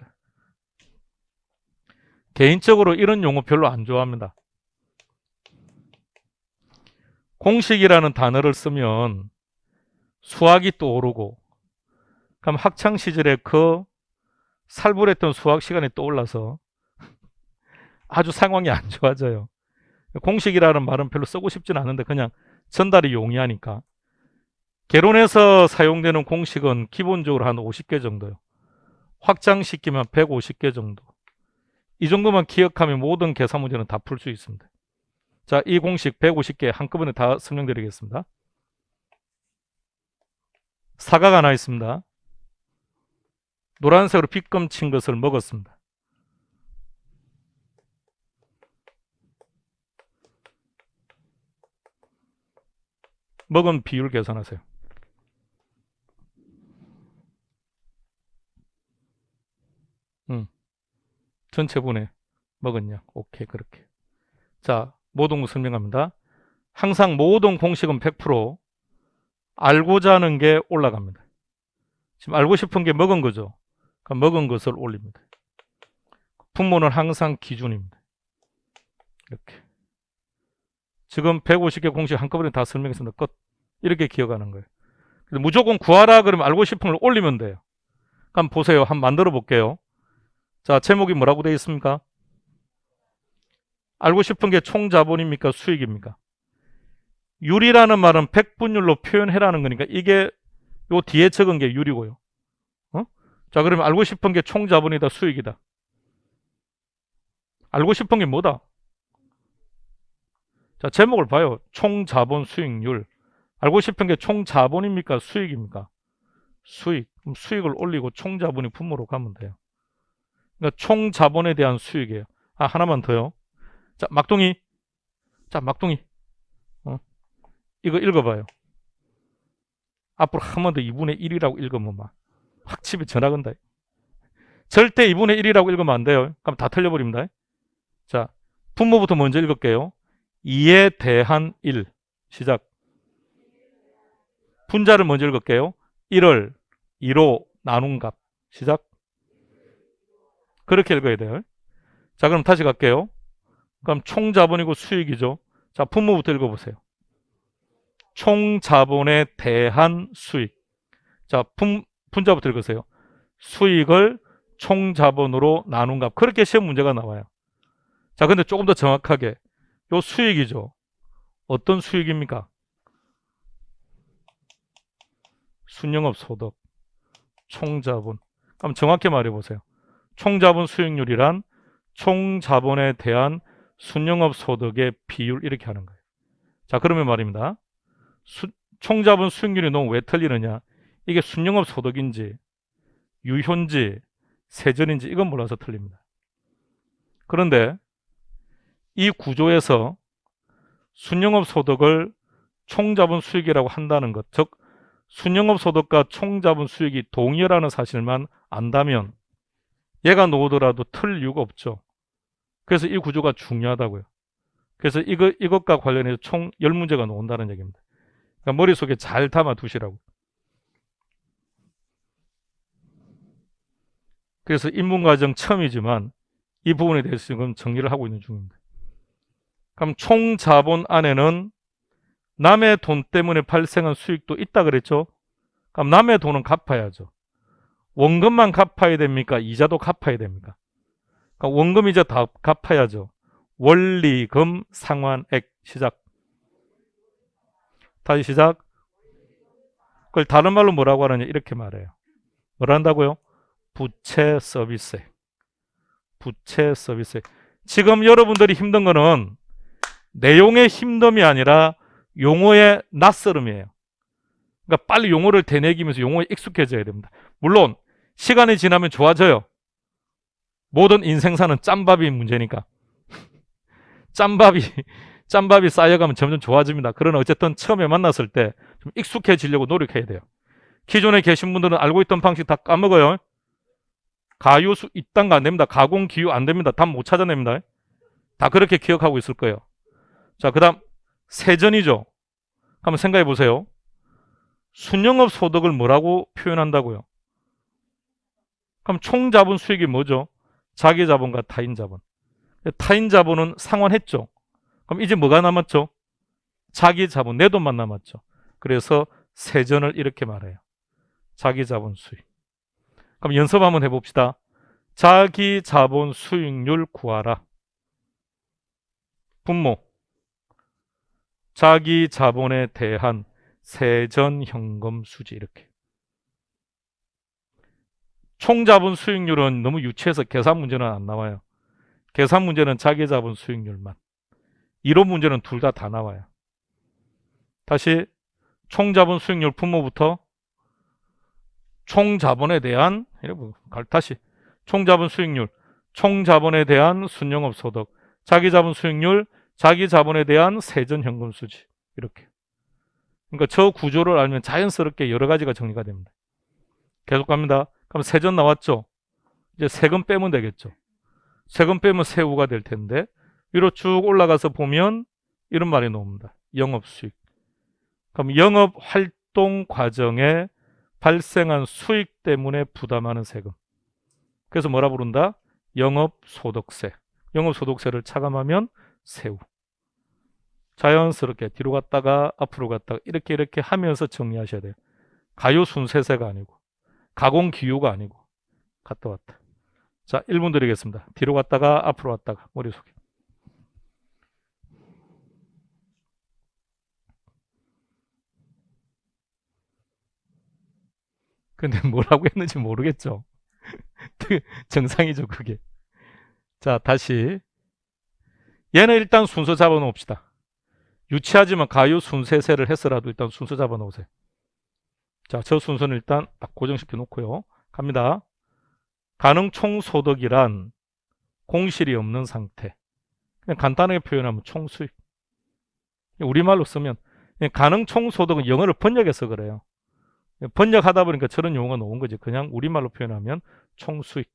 개인적으로 이런 용어 별로 안 좋아합니다. 공식이라는 단어를 쓰면 수학이 떠오르고, 그럼 학창 시절에 그 살벌했던 수학 시간이 떠올라서 아주 상황이 안 좋아져요. 공식이라는 말은 별로 쓰고 싶진 않은데 그냥 전달이 용이하니까. 개론에서 사용되는 공식은 기본적으로 한 50개 정도요. 확장시키면 150개 정도. 이 정도만 기억하면 모든 계산 문제는 다 풀 수 있습니다. 자, 이 공식 150개 한꺼번에 다 설명드리겠습니다. 사과가 하나 있습니다. 노란색으로 빗금 친 것을 먹었습니다. 먹은 비율 계산하세요. 전체 분의 먹은 양. 오케이, 그렇게. 자, 모든 거 설명합니다. 항상 모든 공식은 100% 알고자 하는 게 올라갑니다. 지금 알고 싶은 게 먹은 거죠. 그러니까 먹은 것을 올립니다. 분모는 항상 기준입니다. 이렇게. 지금 150개 공식 한꺼번에 다 설명했습니다. 끝. 이렇게 기억하는 거예요. 무조건 구하라 그러면 알고 싶은 걸 올리면 돼요. 한번 보세요. 한번 만들어 볼게요. 자, 제목이 뭐라고 되어 있습니까? 알고 싶은 게 총자본입니까? 수익입니까? 율이라는 말은 백분율로 표현해라는 거니까 이게 요 뒤에 적은 게 율이고요. 자, 그러면 알고 싶은 게 총자본이다, 수익이다. 알고 싶은 게 뭐다? 자, 제목을 봐요. 총자본 수익률. 알고 싶은 게 총자본입니까? 수익입니까? 수익. 그럼 수익을 올리고 총자본이 분모로 가면 돼요. 그러니까 총자본에 대한 수익이에요. 아, 하나만 더요. 자, 막둥이. 자, 막둥이. 이거 읽어봐요. 앞으로 한 번 더 2분의 1이라고 읽으면 막 확 집에 전화 건다. 절대 2분의 1이라고 읽으면 안 돼요. 그럼 다 틀려버립니다. 자, 분모부터 먼저 읽을게요. 2에 대한 1. 시작. 분자를 먼저 읽을게요. 1을 2로 나눈 값. 시작. 그렇게 읽어야 돼요. 자, 그럼 다시 갈게요. 그럼 총자본이고 수익이죠. 자, 분모부터 읽어보세요. 총자본에 대한 수익. 자, 분자부터 읽으세요. 수익을 총자본으로 나눈 값. 그렇게 시험 문제가 나와요. 자, 근데 조금 더 정확하게 요 수익이죠. 어떤 수익입니까? 순영업 소득, 총자본. 그럼 정확히 말해보세요. 총자본 수익률이란 총자본에 대한 순영업 소득의 비율 이렇게 하는 거예요. 자, 그러면 말입니다. 총자본 수익률이 너무 왜 틀리느냐? 이게 순영업 소득인지 유효인지 세전인지 이건 몰라서 틀립니다. 그런데 이 구조에서 순영업 소득을 총자본 수익이라고 한다는 것, 즉 순영업 소득과 총자본 수익이 동일하는 사실만 안다면 얘가 나오더라도 틀 이유가 없죠. 그래서 이 구조가 중요하다고요. 그래서 이것과 관련해서 총 10문제가 나온다는 얘기입니다. 그러니까 머릿속에 잘 담아 두시라고. 그래서 인문과정 처음이지만 이 부분에 대해서 지금 정리를 하고 있는 중입니다. 그럼 총자본 안에는 남의 돈 때문에 발생한 수익도 있다 그랬죠? 그럼 남의 돈은 갚아야죠. 원금만 갚아야 됩니까? 이자도 갚아야 됩니까? 그러니까 원금 이자 다 갚아야죠. 원리금 상환액. 시작. 다시 시작. 그걸 다른 말로 뭐라고 하느냐 이렇게 말해요. 뭐라 한다고요? 부채 서비스액. 부채 서비스액. 지금 여러분들이 힘든 거는 내용의 힘듦이 아니라 용어의 낯설음이에요. 그러니까 빨리 용어를 되뇌기면서 용어에 익숙해져야 됩니다. 물론 시간이 지나면 좋아져요. 모든 인생사는 짬밥이 문제니까. 짬밥이 쌓여가면 점점 좋아집니다. 그러나 어쨌든 처음에 만났을 때 좀 익숙해지려고 노력해야 돼요. 기존에 계신 분들은 알고 있던 방식 다 까먹어요. 가유수 이딴 거 안 됩니다. 가공기유 안 됩니다. 답 못 찾아냅니다. 다 그렇게 기억하고 있을 거예요. 자, 그 다음 세전이죠. 한번 생각해 보세요. 순영업 소득을 뭐라고 표현한다고요? 그럼 총자본 수익이 뭐죠? 자기자본과 타인자본. 타인자본은 상환했죠. 그럼 이제 뭐가 남았죠? 자기자본, 내 돈만 남았죠. 그래서 세전을 이렇게 말해요. 자기자본 수익. 그럼 연습 한번 해봅시다. 자기자본 수익률 구하라. 분모. 자기자본에 대한 세전현금 수지 이렇게. 총자본 수익률은 너무 유치해서 계산 문제는 안 나와요. 계산 문제는 자기자본 수익률만. 이론 문제는 둘 다 나와요. 다시 총자본 수익률 분모부터 총자본에 대한 다시 총자본 수익률, 총자본에 대한 순영업 소득, 자기자본 수익률, 자기자본에 대한 세전현금 수지 이렇게. 그러니까 저 구조를 알면 자연스럽게 여러 가지가 정리가 됩니다. 계속 갑니다. 그럼 세전 나왔죠? 이제 세금 빼면 되겠죠. 세금 빼면 세후가 될 텐데 위로 쭉 올라가서 보면 이런 말이 나옵니다. 영업수익. 그럼 영업활동 과정에 발생한 수익 때문에 부담하는 세금. 그래서 뭐라 부른다? 영업소득세. 영업소득세를 차감하면 세후. 자연스럽게 뒤로 갔다가 앞으로 갔다가 이렇게 하면서 정리하셔야 돼요. 가요순세세가 아니고 가공기유가 아니고 갔다 왔다. 자, 1분 드리겠습니다. 뒤로 갔다가 앞으로 왔다가 머릿속에. 근데 뭐라고 했는지 모르겠죠. 정상이죠, 그게. 자, 다시. 얘는 일단 순서 잡아 놓읍시다. 유치하지만 가요순세세를 해서라도 일단 순서 잡아 놓으세요. 자, 저 순서는 일단 딱 고정시켜 놓고요. 갑니다. 가능총소득이란 공실이 없는 상태. 그냥 간단하게 표현하면 총수익. 우리말로 쓰면 가능총소득은 영어를 번역해서 그래요. 번역하다 보니까 저런 용어가 나온 거지. 그냥 우리말로 표현하면 총수익.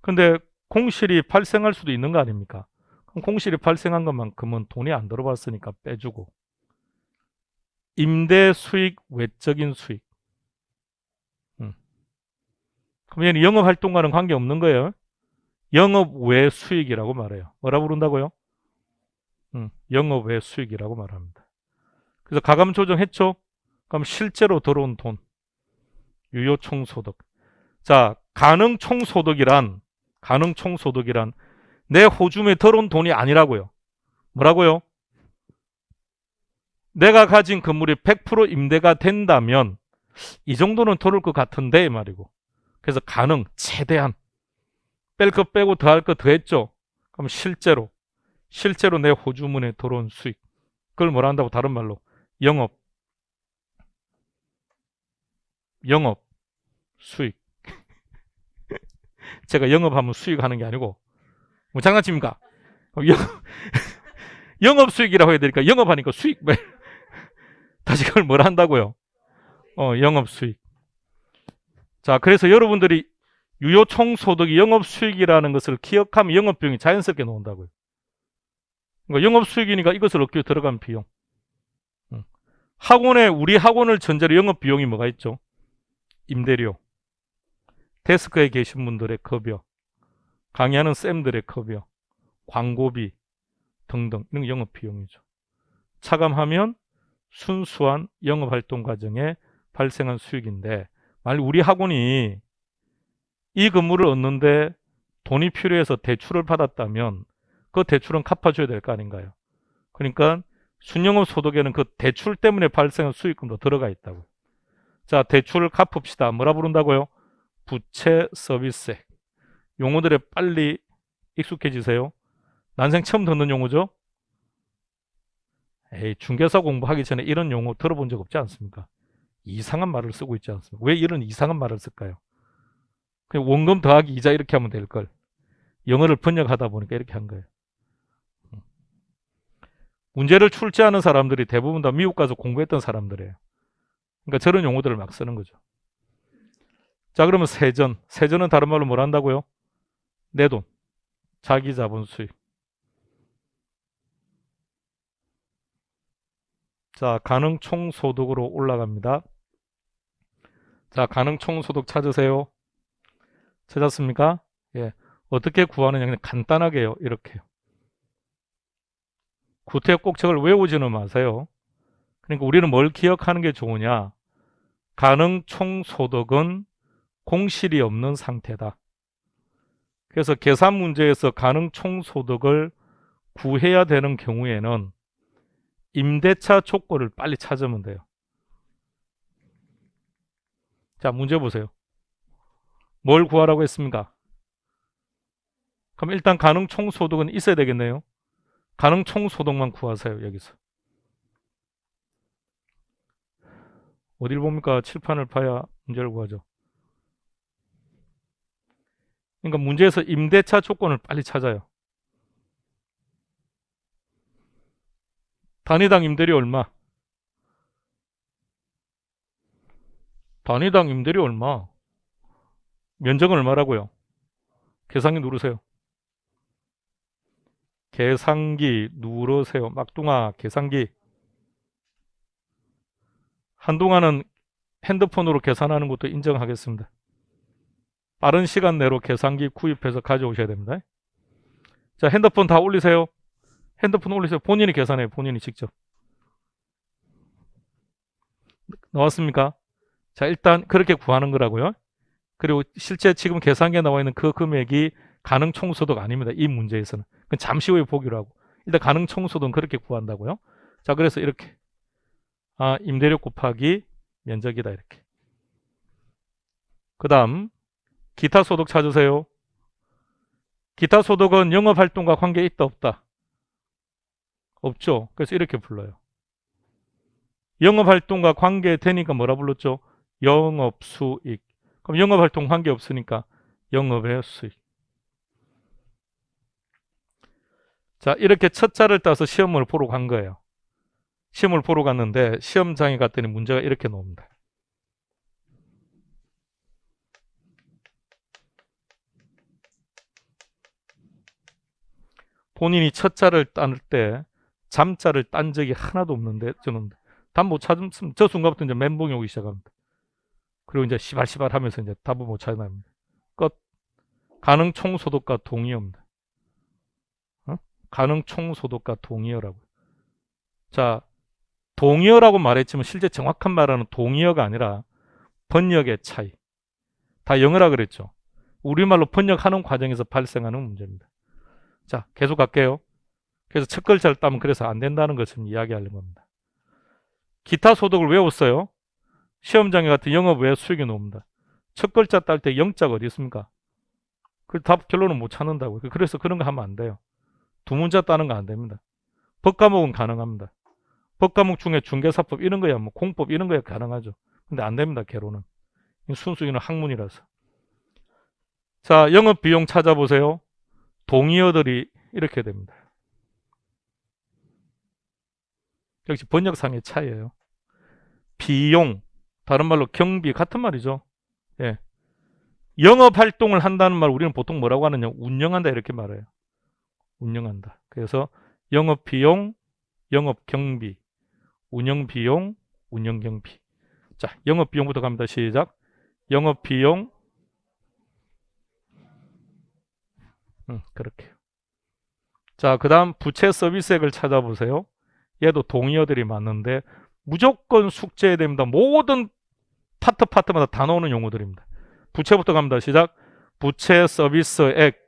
근데 공실이 발생할 수도 있는 거 아닙니까? 그럼 공실이 발생한 것만큼은 돈이 안 들어봤으니까 빼주고. 임대 수익, 외적인 수익. 그럼 얘는 영업활동과는 관계없는 거예요. 영업 외 수익이라고 말해요. 뭐라 부른다고요? 영업 외 수익이라고 말합니다. 그래서 가감 조정했죠? 그럼 실제로 들어온 돈. 유효총소득. 자, 가능총소득이란 내 호주머니에 들어온 돈이 아니라고요. 뭐라고요? 내가 가진 건물이 100% 임대가 된다면 이 정도는 들어올 것 같은데 말이고. 그래서 가능, 최대한. 뺄 거 빼고 더할 거 더했죠. 그럼 실제로 내 호주머니에 들어온 수익. 그걸 뭐라 한다고? 다른 말로 영업 수익. 제가 영업하면 수익하는 게 아니고 뭐 장난칩니까? 영업 수익이라고 해야 되니까 영업하니까 수익. 다시 그걸 뭐라 한다고요? 영업 수익. 자, 그래서 여러분들이 유효총소득이 영업 수익이라는 것을 기억하면 영업 비용이 자연스럽게 나온다고요. 그러니까 영업 수익이니까 이것을 얻기 위해 들어간 비용. 우리 학원을 전제로 영업 비용이 뭐가 있죠? 임대료, 데스크에 계신 분들의 급여, 강의하는 쌤들의 급여, 광고비 등등 이런 영업 비용이죠. 차감하면 순수한 영업활동 과정에 발생한 수익인데, 만약 우리 학원이 이 건물을 얻는데 돈이 필요해서 대출을 받았다면 그 대출은 갚아줘야 될 거 아닌가요? 그러니까 순영업 소득에는 그 대출 때문에 발생한 수익금도 들어가 있다고. 자, 대출을 갚읍시다. 뭐라 부른다고요? 부채 서비스세. 용어들에 빨리 익숙해지세요. 난생 처음 듣는 용어죠? 중개사 공부하기 전에 이런 용어 들어본 적 없지 않습니까? 이상한 말을 쓰고 있지 않습니까? 왜 이런 이상한 말을 쓸까요? 그냥 원금 더하기 이자 이렇게 하면 될 걸. 영어를 번역하다 보니까 이렇게 한 거예요. 문제를 출제하는 사람들이 대부분 다 미국 가서 공부했던 사람들이에요. 그러니까 저런 용어들을 막 쓰는 거죠. 자, 그러면 세전. 세전은 다른 말로 뭘 한다고요? 내 돈. 자기 자본 수익. 자, 가능 총소득으로 올라갑니다. 자, 가능 총소득 찾으세요. 찾았습니까? 예. 어떻게 구하느냐? 그냥 간단하게요. 이렇게요. 구태꼭책을 외우지는 마세요. 그러니까 우리는 뭘 기억하는 게 좋으냐? 가능 총소득은 공실이 없는 상태다. 그래서 계산 문제에서 가능 총소득을 구해야 되는 경우에는 임대차 조건을 빨리 찾으면 돼요. 자, 문제 보세요. 뭘 구하라고 했습니까? 그럼 일단 가능 총소득은 있어야 되겠네요. 가능 총소득만 구하세요. 여기서. 어딜 봅니까? 칠판을 봐야 문제를 구하죠. 그러니까 문제에서 임대차 조건을 빨리 찾아요. 단위당 임대료 얼마? 단위당 임대료 얼마? 면적은 얼마라고요? 계산기 누르세요. 계산기 누르세요. 막둥아 계산기. 한동안은 핸드폰으로 계산하는 것도 인정하겠습니다. 빠른 시간 내로 계산기 구입해서 가져오셔야 됩니다. 자, 핸드폰 다 올리세요. 핸드폰 올리세요. 본인이 계산해요. 본인이 직접. 나왔습니까? 자, 일단 그렇게 구하는 거라고요. 그리고 실제 지금 계산기에 나와 있는 그 금액이 가능 총소득 아닙니다. 이 문제에서는. 그건 잠시 후에 보기로 하고. 일단 가능 총소득은 그렇게 구한다고요. 자, 그래서 이렇게. 임대료 곱하기 면적이다. 이렇게. 그 다음 기타 소득 찾으세요. 기타 소득은 영업활동과 관계 있다 없다? 없죠. 그래서 이렇게 불러요. 영업활동과 관계되니까 뭐라 불렀죠? 영업수익. 그럼 영업활동 관계없으니까 영업의 수익. 자, 이렇게 첫 자를 따서 시험을 보러 간 거예요. 시험을 보러 갔는데 시험장에 갔더니 문제가 이렇게 나옵니다. 본인이 첫 자를 딴 때 잠자를 딴 적이 하나도 없는데 저는 답 못 찾으면 저 순간부터 이제 멘붕이 오기 시작합니다. 그리고 이제 시발시발 하면서 이제 답을 못 찾아냅니다. 끝. 가능 총소득과 동의어입니다. 가능 총소득과 동의어라고. 자, 동의어라고 말했지만 실제 정확한 말은 동의어가 아니라 번역의 차이. 다 영어라 그랬죠. 우리말로 번역하는 과정에서 발생하는 문제입니다. 자, 계속 갈게요. 그래서 첫 글자를 따면 그래서 안 된다는 것을 이야기하려는 겁니다. 기타 소득을 외웠어요. 시험장에 같은 영업 외 수익이 나옵니다. 첫 글자 딸 때 영자가 어디 있습니까? 그 답 결론은 못 찾는다고요. 그래서 그런 거 하면 안 돼요. 두 문자 따는 거 안 됩니다. 법과목은 가능합니다. 법과목 중에 중개사법 이런 거야, 뭐 공법 이런 거야 가능하죠. 근데 안 됩니다. 개론은. 순수기는 학문이라서. 자, 영업 비용 찾아보세요. 동의어들이 이렇게 됩니다. 역시 번역상의 차이예요. 비용, 다른 말로 경비 같은 말이죠. 예. 영업 활동을 한다는 말 우리는 보통 뭐라고 하느냐? 운영한다 이렇게 말해요. 운영한다. 그래서 영업 비용, 영업 경비, 운영 비용, 운영 경비. 자, 영업 비용부터 갑니다. 시작. 영업 비용. 그렇게. 자, 그다음 부채 서비스액을 찾아보세요. 얘도 동의어들이 많은데 무조건 숙제해야 됩니다. 모든 파트마다 다 나오는 용어들입니다. 부채부터 갑니다. 시작. 부채 서비스액.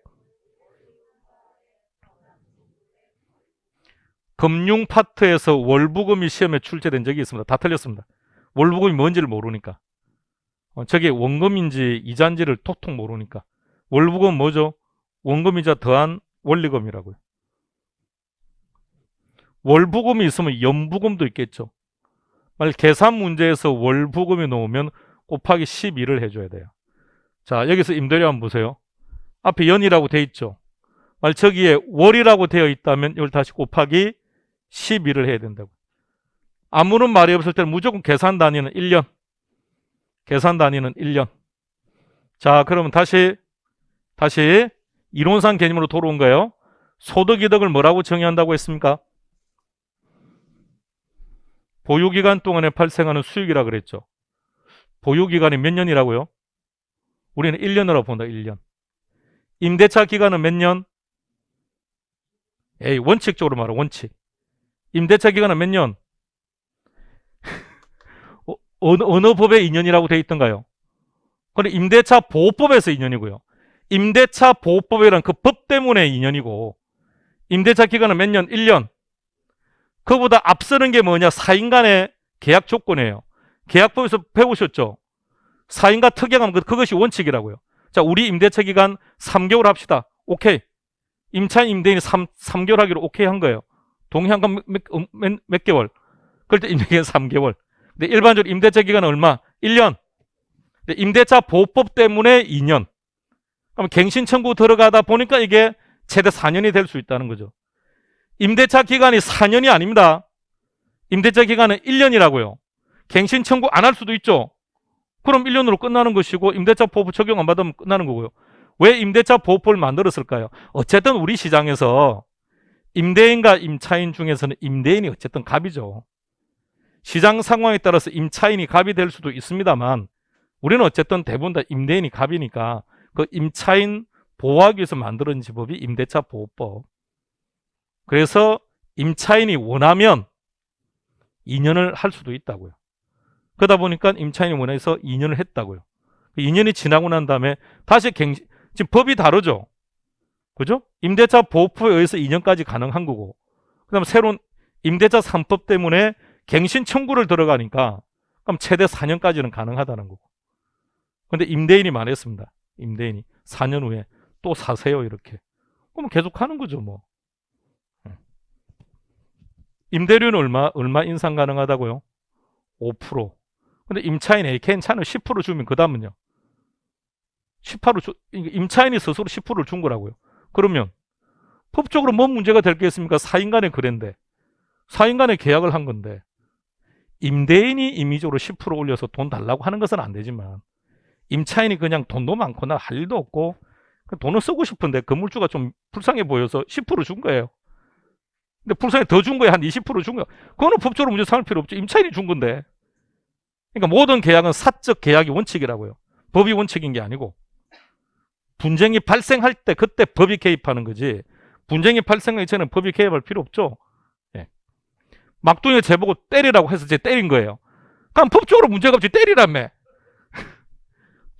금융 파트에서 월부금이 시험에 출제된 적이 있습니다. 다 틀렸습니다. 월부금이 뭔지를 모르니까. 저게 원금인지 이자인지를 도통 모르니까. 월부금 뭐죠? 원금이자 더한 원리금이라고요. 월부금이 있으면 연부금도 있겠죠. 만약 계산 문제에서 월부금이 나오면 곱하기 12를 해줘야 돼요. 자, 여기서 임대료 한번 보세요. 앞에 연이라고 돼 있죠. 만약 저기에 월이라고 되어 있다면 이걸 다시 곱하기 12를 해야 된다고. 아무런 말이 없을 때는 무조건 계산 단위는 1년. 계산 단위는 1년. 자, 그러면 다시 이론상 개념으로 돌아온 거예요. 소득이득을 뭐라고 정의한다고 했습니까? 보유기간 동안에 발생하는 수익이라 그랬죠. 보유기간이 몇 년이라고요? 우리는 1년으로 본다. 1년. 임대차 기간은 몇 년? 원칙적으로 말해. 원칙. 임대차 기간은 몇 년? 어느 법에 2년이라고 되어 있던가요? 그런데 임대차 보호법에서 2년이고요. 임대차 보호법이란 그 법 때문에 2년이고 임대차 기간은 몇 년? 1년. 그보다 앞서는 게 뭐냐? 사인 간의 계약 조건이에요. 계약법에서 배우셨죠? 사인과 특약하면 그것이 원칙이라고요. 자, 우리 임대차 기간 3개월 합시다. 오케이. 임차인 임대인이 3개월 하기로 오케이 한 거예요. 동의한 건 몇 개월? 그럴 때 임대기간 3개월. 근데 일반적으로 임대차 기간은 얼마? 1년. 근데 임대차 보호법 때문에 2년. 그럼 갱신 청구 들어가다 보니까 이게 최대 4년이 될 수 있다는 거죠. 임대차 기간이 4년이 아닙니다. 임대차 기간은 1년이라고요. 갱신 청구 안 할 수도 있죠. 그럼 1년으로 끝나는 것이고 임대차 보호법 적용 안 받으면 끝나는 거고요. 왜 임대차 보호법을 만들었을까요? 어쨌든 우리 시장에서 임대인과 임차인 중에서는 임대인이 어쨌든 갑이죠. 시장 상황에 따라서 임차인이 갑이 될 수도 있습니다만 우리는 어쨌든 대부분 다 임대인이 갑이니까 그 임차인 보호하기 위해서 만들어진 법이 임대차 보호법. 그래서 임차인이 원하면 2년을 할 수도 있다고요. 그러다 보니까 임차인이 원해서 2년을 했다고요. 2년이 지나고 난 다음에 다시 지금 법이 다르죠. 그죠? 임대차 보호법에 의해서 2년까지 가능한 거고, 그 다음에 새로운 임대차 3법 때문에 갱신 청구를 들어가니까 그럼 최대 4년까지는 가능하다는 거고. 근데 임대인이 말했습니다. 임대인이 4년 후에 또 사세요 이렇게. 그럼 계속 하는 거죠 뭐. 임대료는 얼마 인상 가능하다고요? 5%. 근데 임차인이 괜찮아요. 10% 주면 그 다음은요. 18% 임차인이 스스로 10%를 준 거라고요. 그러면 법적으로 뭔 문제가 될 게 있습니까? 4인 간의 거래인데. 4인 간의 계약을 한 건데. 임대인이 임의적으로 10% 올려서 돈 달라고 하는 것은 안 되지만 임차인이 그냥 돈도 많고 나 할 일도 없고 돈을 쓰고 싶은데 건물주가 좀 불쌍해 보여서 10%준 거예요. 근데 불쌍해 더 준 거야. 한 20%준 거야. 그거는 법적으로 문제 삼을 필요 없죠. 임차인이 준 건데. 그러니까 모든 계약은 사적 계약이 원칙이라고요. 법이 원칙인 게 아니고. 분쟁이 발생할 때 그때 법이 개입하는 거지. 분쟁이 발생하기 전에 법이 개입할 필요 없죠. 예. 막둥이가 제보고 때리라고 해서 제 때린 거예요. 그럼 법적으로 문제가 없지 때리라며.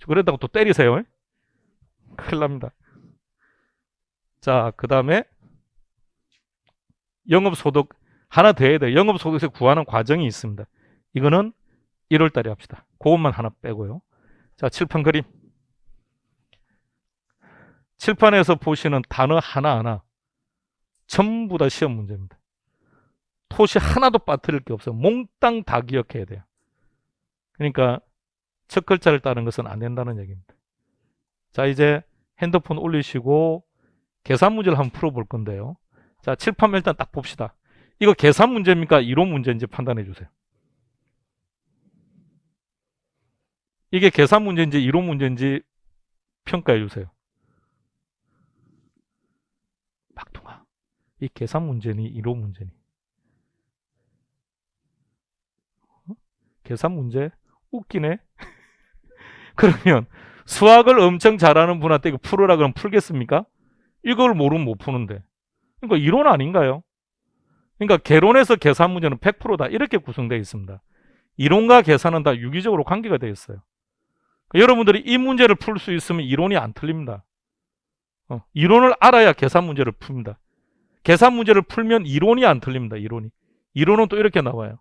그러다가 또 때리세요. 큰일 납니다. 자, 그 다음에 영업소득 하나 더 해야 돼요. 영업소득에서 구하는 과정이 있습니다. 이거는 1월 달에 합시다. 그것만 하나 빼고요. 자, 칠판 그림. 칠판에서 보시는 단어 하나하나 전부 다 시험 문제입니다. 토시 하나도 빠뜨릴 게 없어요. 몽땅 다 기억해야 돼요. 그러니까 첫 글자를 따는 것은 안 된다는 얘기입니다. 자, 이제 핸드폰 올리시고 계산 문제를 한번 풀어볼 건데요. 자, 칠판 일단 딱 봅시다. 이거 계산 문제입니까? 이론 문제인지 판단해 주세요. 이게 계산 문제인지 이론 문제인지 평가해 주세요. 막둥아, 이 계산 문제니 이론 문제니? 계산 문제? 웃기네. 그러면 수학을 엄청 잘하는 분한테 이거 풀으라 그러면 풀겠습니까? 이걸 모르면 못 푸는데. 그러니까 이론 아닌가요? 그러니까 개론에서 계산 문제는 100%다 이렇게 구성되어 있습니다. 이론과 계산은 다 유기적으로 관계가 되어 있어요. 그러니까 여러분들이 이 문제를 풀 수 있으면 이론이 안 틀립니다. 이론을 알아야 계산 문제를 풉니다. 계산 문제를 풀면 이론이 안 틀립니다. 이론은 또 이렇게 나와요.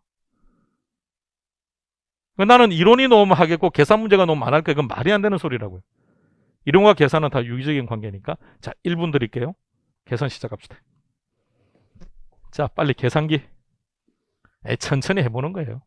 나는 이론이 너무 하겠고 계산 문제가 너무 많을 거야. 그건 말이 안 되는 소리라고요. 이론과 계산은 다 유기적인 관계니까. 자, 1분 드릴게요. 계산 시작합시다. 자, 빨리 계산기. 천천히 해보는 거예요.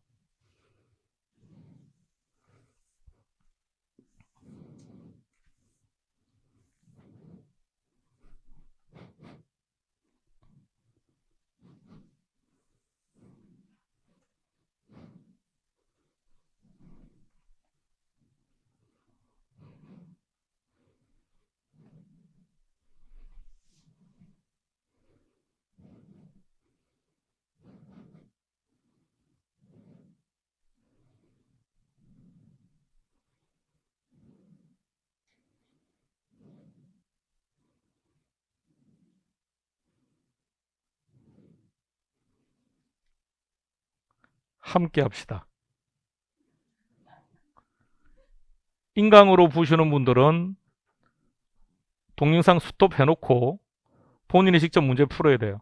함께 합시다. 인강으로 보시는 분들은 동영상 스톱 해놓고 본인이 직접 문제 풀어야 돼요.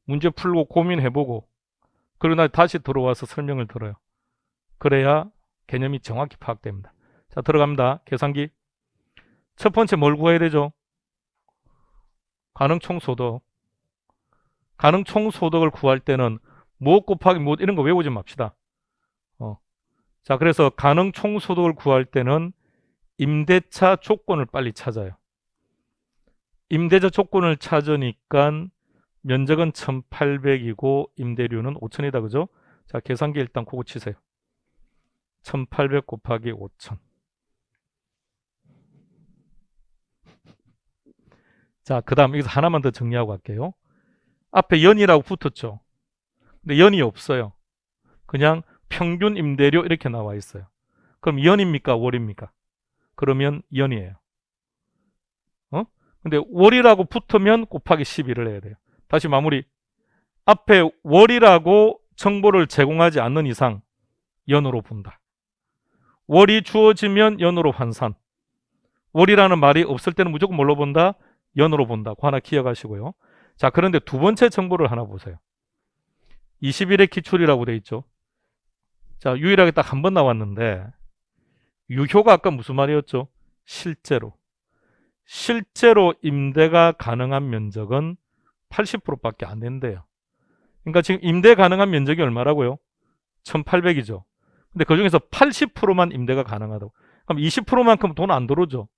문제 풀고 고민해보고 그러나 다시 들어와서 설명을 들어요. 그래야 개념이 정확히 파악됩니다. 자, 들어갑니다. 계산기. 첫 번째 뭘 구해야 되죠? 가능총소득. 가능총소득을 구할 때는 무엇 곱하기 무엇 이런 거 외우지 맙시다. 자, 그래서 가능총소득을 구할 때는 임대차 조건을 빨리 찾아요. 임대차 조건을 찾으니까 면적은 1800이고 임대료는 5000이다. 그죠? 자, 계산기 일단 그거 치세요. 1800 곱하기 5000. 자, 그 다음 여기서 하나만 더 정리하고 갈게요. 앞에 연이라고 붙었죠. 근데 연이 없어요. 그냥 평균 임대료 이렇게 나와 있어요. 그럼 연입니까? 월입니까? 그러면 연이에요. 근데 월이라고 붙으면 곱하기 12를 해야 돼요. 다시 마무리. 앞에 월이라고 정보를 제공하지 않는 이상 연으로 본다. 월이 주어지면 연으로 환산. 월이라는 말이 없을 때는 무조건 뭘로 본다? 연으로 본다. 그거 하나 기억하시고요. 자, 그런데 두 번째 정보를 하나 보세요. 20일의 기출이라고 돼 있죠. 자, 유일하게 딱 한 번 나왔는데 유효가 아까 무슨 말이었죠? 실제로 임대가 가능한 면적은 80%밖에 안 된대요. 그러니까 지금 임대 가능한 면적이 얼마라고요? 1800이죠. 근데 그중에서 80%만 임대가 가능하다고. 그럼 20%만큼 돈 안 들어오죠.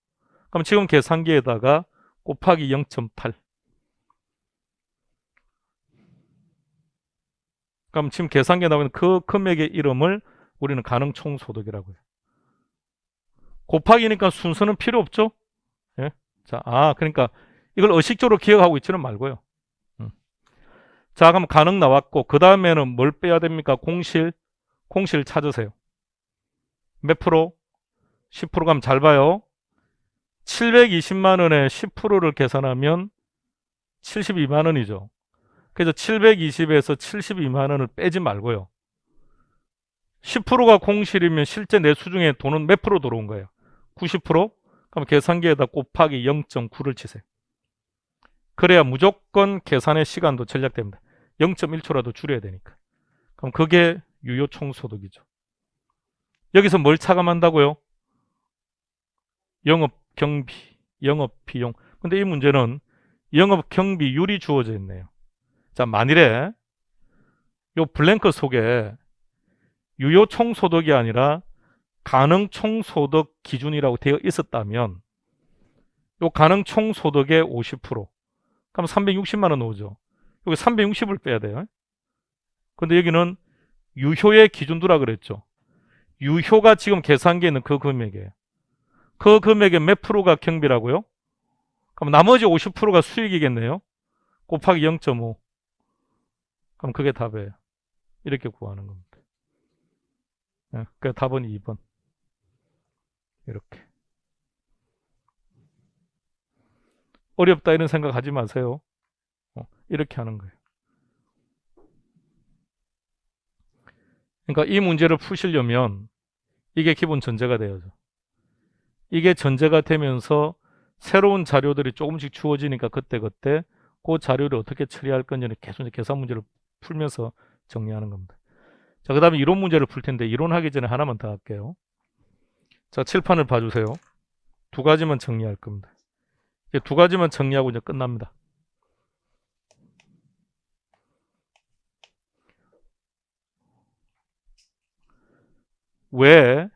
그럼 지금 계산기에다가 곱하기 0.8. 그럼 지금 계산기에 나오는 그 금액의 이름을 우리는 가능 총소득이라고 해요. 곱하기니까 순서는 필요 없죠? 예? 자, 그러니까 이걸 의식적으로 기억하고 있지는 말고요. 자, 그럼 가능 나왔고, 그 다음에는 뭘 빼야 됩니까? 공실 찾으세요. 몇 프로? 10% 가면 잘 봐요. 720만 원에 10%를 계산하면 72만 원이죠. 그래서 720에서 72만 원을 빼지 말고요. 10%가 공실이면 실제 내수 중에 돈은 몇 프로 들어온 거예요? 90%? 그럼 계산기에다 곱하기 0.9를 치세요. 그래야 무조건 계산의 시간도 절약됩니다. 0.1초라도 줄여야 되니까. 그럼 그게 유효 총소득이죠. 여기서 뭘 차감한다고요? 영업 경비, 영업 비용. 근데 이 문제는 영업 경비율이 주어져 있네요. 자, 만일에 요 블랭크 속에 유효 총소득이 아니라 가능 총소득 기준이라고 되어 있었다면 요 가능 총소득의 50%. 그럼 360만 원 나오죠. 여기 360을 빼야 돼요. 근데 여기는 유효의 기준 두라 그랬죠. 유효가 지금 계산기에 있는 그 금액이에요. 그 금액의 몇 프로가 경비라고요? 그럼 나머지 50%가 수익이겠네요. 곱하기 0.5. 그럼 그게 답이에요. 이렇게 구하는 겁니다. 그 답은 2번. 이렇게. 어렵다 이런 생각 하지 마세요. 이렇게 하는 거예요. 그러니까 이 문제를 푸시려면 이게 기본 전제가 되어야죠. 이게 전제가 되면서 새로운 자료들이 조금씩 주어지니까 그때그때 그 자료를 어떻게 처리할 건지는 계속 계산 문제를 풀면서 정리하는 겁니다. 자, 그 다음에 이론 문제를 풀 텐데 이론하기 전에 하나만 더 할게요. 자, 칠판을 봐주세요. 두 가지만 정리할 겁니다. 이제 두 가지만 정리하고 이제 끝납니다. 왜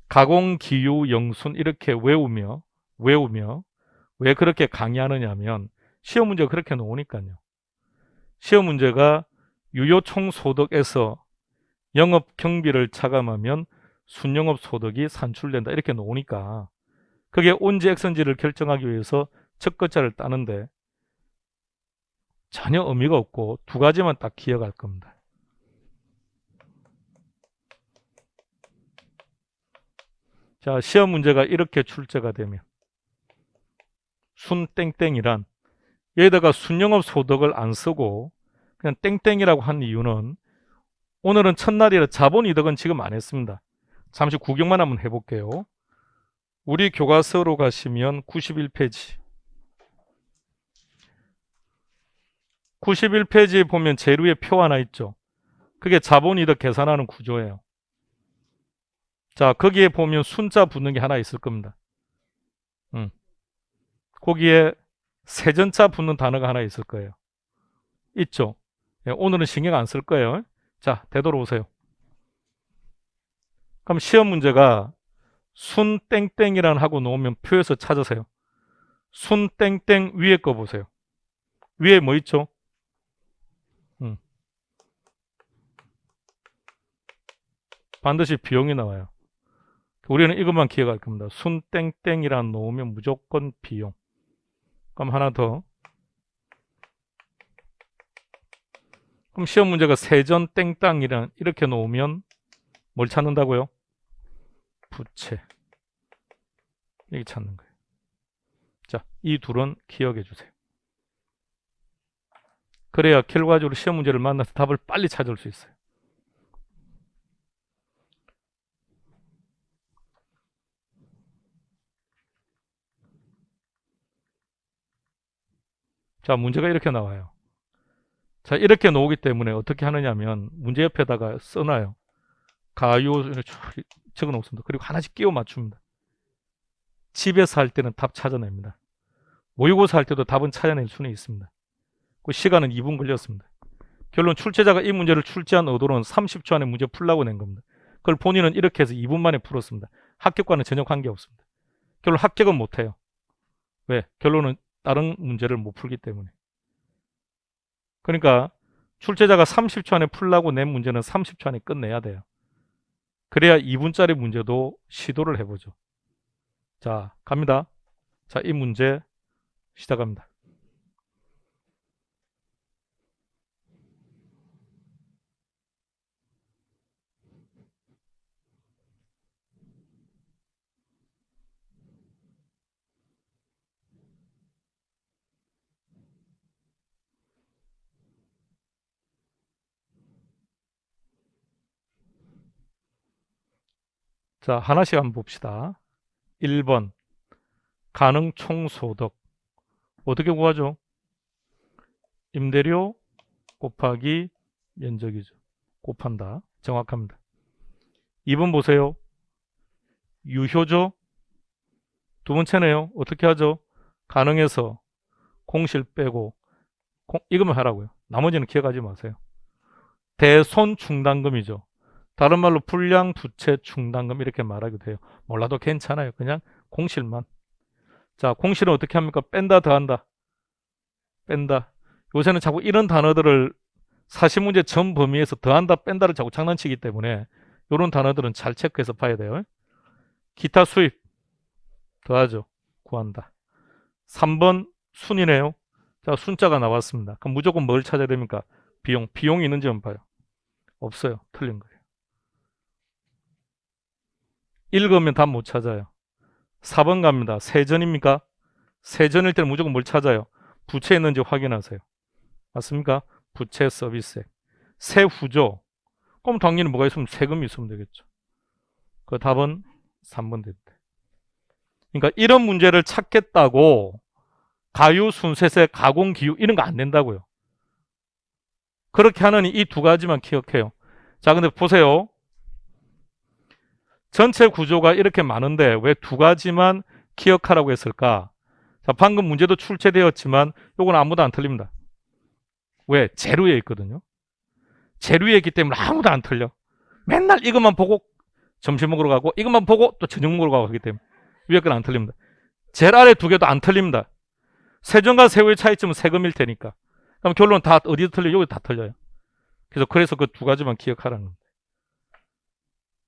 가공, 기유, 영순 이렇게 외우며 왜 그렇게 강의하느냐 하면 시험 문제가 그렇게 나오니까요. 시험 문제가 유효 총소득에서 영업 경비를 차감하면 순영업 소득이 산출된다 이렇게 나오니까 그게 온지 액선지를 결정하기 위해서 첫 글자를 따는데 전혀 의미가 없고 두 가지만 딱 기억할 겁니다. 자, 시험 문제가 이렇게 출제가 되면 순땡땡이란 여기다가 순영업 소득을 안 쓰고 그냥 땡땡이라고 한 이유는 오늘은 첫날이라 자본이득은 지금 안 했습니다. 잠시 구경만 한번 해볼게요. 우리 교과서로 가시면 91페이지 91페이지에 보면 재료의 표 하나 있죠. 그게 자본이득 계산하는 구조예요. 자, 거기에 보면 순자 붙는 게 하나 있을 겁니다. 거기에 세전자 붙는 단어가 하나 있을 거예요. 있죠. 오늘은 신경 안 쓸 거예요. 자, 되돌아오세요. 그럼 시험 문제가 순 땡땡이란 하고 놓으면 표에서 찾으세요. 순 땡땡 위에 거 보세요. 위에 뭐 있죠? 반드시 비용이 나와요. 우리는 이것만 기억할 겁니다. 순 땡땡이란 놓으면 무조건 비용. 그럼 하나 더. 그럼 시험 문제가 세전 땡땅이란 이렇게 놓으면 뭘 찾는다고요? 부채. 이렇게 찾는 거예요. 자, 이 둘은 기억해 주세요. 그래야 결과적으로 시험 문제를 만나서 답을 빨리 찾을 수 있어요. 자, 문제가 이렇게 나와요. 자, 이렇게 나오기 때문에 어떻게 하느냐면 문제 옆에다가 써놔요. 가요 적어 놓습니다. 그리고 하나씩 끼워 맞춥니다. 집에서 할 때는 답 찾아냅니다. 모의고사 할 때도 답은 찾아낼 수는 있습니다. 그 시간은 2분 걸렸습니다. 결론 출제자가 이 문제를 출제한 의도는 30초 안에 문제 풀라고 낸 겁니다. 그걸 본인은 이렇게 해서 2분 만에 풀었습니다. 합격과는 전혀 관계없습니다. 결론 합격은 못해요. 왜? 결론은 다른 문제를 못 풀기 때문에. 그러니까 출제자가 30초 안에 풀라고 낸 문제는 30초 안에 끝내야 돼요. 그래야 2분짜리 문제도 시도를 해보죠. 자, 갑니다. 자, 이 문제 시작합니다. 자, 하나씩 한번 봅시다. 1번 가능 총소득 어떻게 구하죠? 임대료 곱하기 면적이죠. 곱한다. 정확합니다. 2번 보세요. 유효죠? 두 번째네요. 어떻게 하죠? 가능해서 공실 빼고 이거만 하라고요. 나머지는 기억하지 마세요. 대손 충당금이죠. 다른 말로 불량 부채 충당금 이렇게 말하기도 해요. 몰라도 괜찮아요. 그냥 공실만. 자, 공실은 어떻게 합니까? 뺀다 더한다. 뺀다. 요새는 자꾸 이런 단어들을 사시문제 전 범위에서 더한다 뺀다를 자꾸 장난치기 때문에 이런 단어들은 잘 체크해서 봐야 돼요. 기타 수입 더하죠. 구한다. 3번 순이네요. 자, 순자가 나왔습니다. 그럼 무조건 뭘 찾아야 됩니까? 비용. 비용이 있는지 한번 봐요. 없어요. 틀린 거예요. 읽으면 답 못 찾아요. 4번 갑니다. 세전입니까? 세전일 때는 무조건 뭘 찾아요? 부채 있는지 확인하세요. 맞습니까? 부채 서비스액. 세후죠. 그럼 당연히 뭐가 있으면 세금이 있으면 되겠죠. 그 답은 3번 된대. 그러니까 이런 문제를 찾겠다고 가유, 순세세, 가공, 기유 이런 거 안 된다고요. 그렇게 하느니 이 두 가지만 기억해요. 자, 근데 보세요. 전체 구조가 이렇게 많은데 왜 두 가지만 기억하라고 했을까? 자, 방금 문제도 출제되었지만 이건 아무도 안 틀립니다. 왜? 재료에 있거든요. 재료에 있기 때문에 아무도 안 틀려. 맨날 이것만 보고 점심 먹으러 가고 이것만 보고 또 저녁 먹으러 가고 하기 때문에 위에 건 안 틀립니다. 제일 아래 두 개도 안 틀립니다. 세전과 세후의 차이점은 세금일 테니까. 그럼 결론 다 어디서 틀려? 여기 다 틀려요. 그래서 그 두 가지만 기억하라는 겁니다.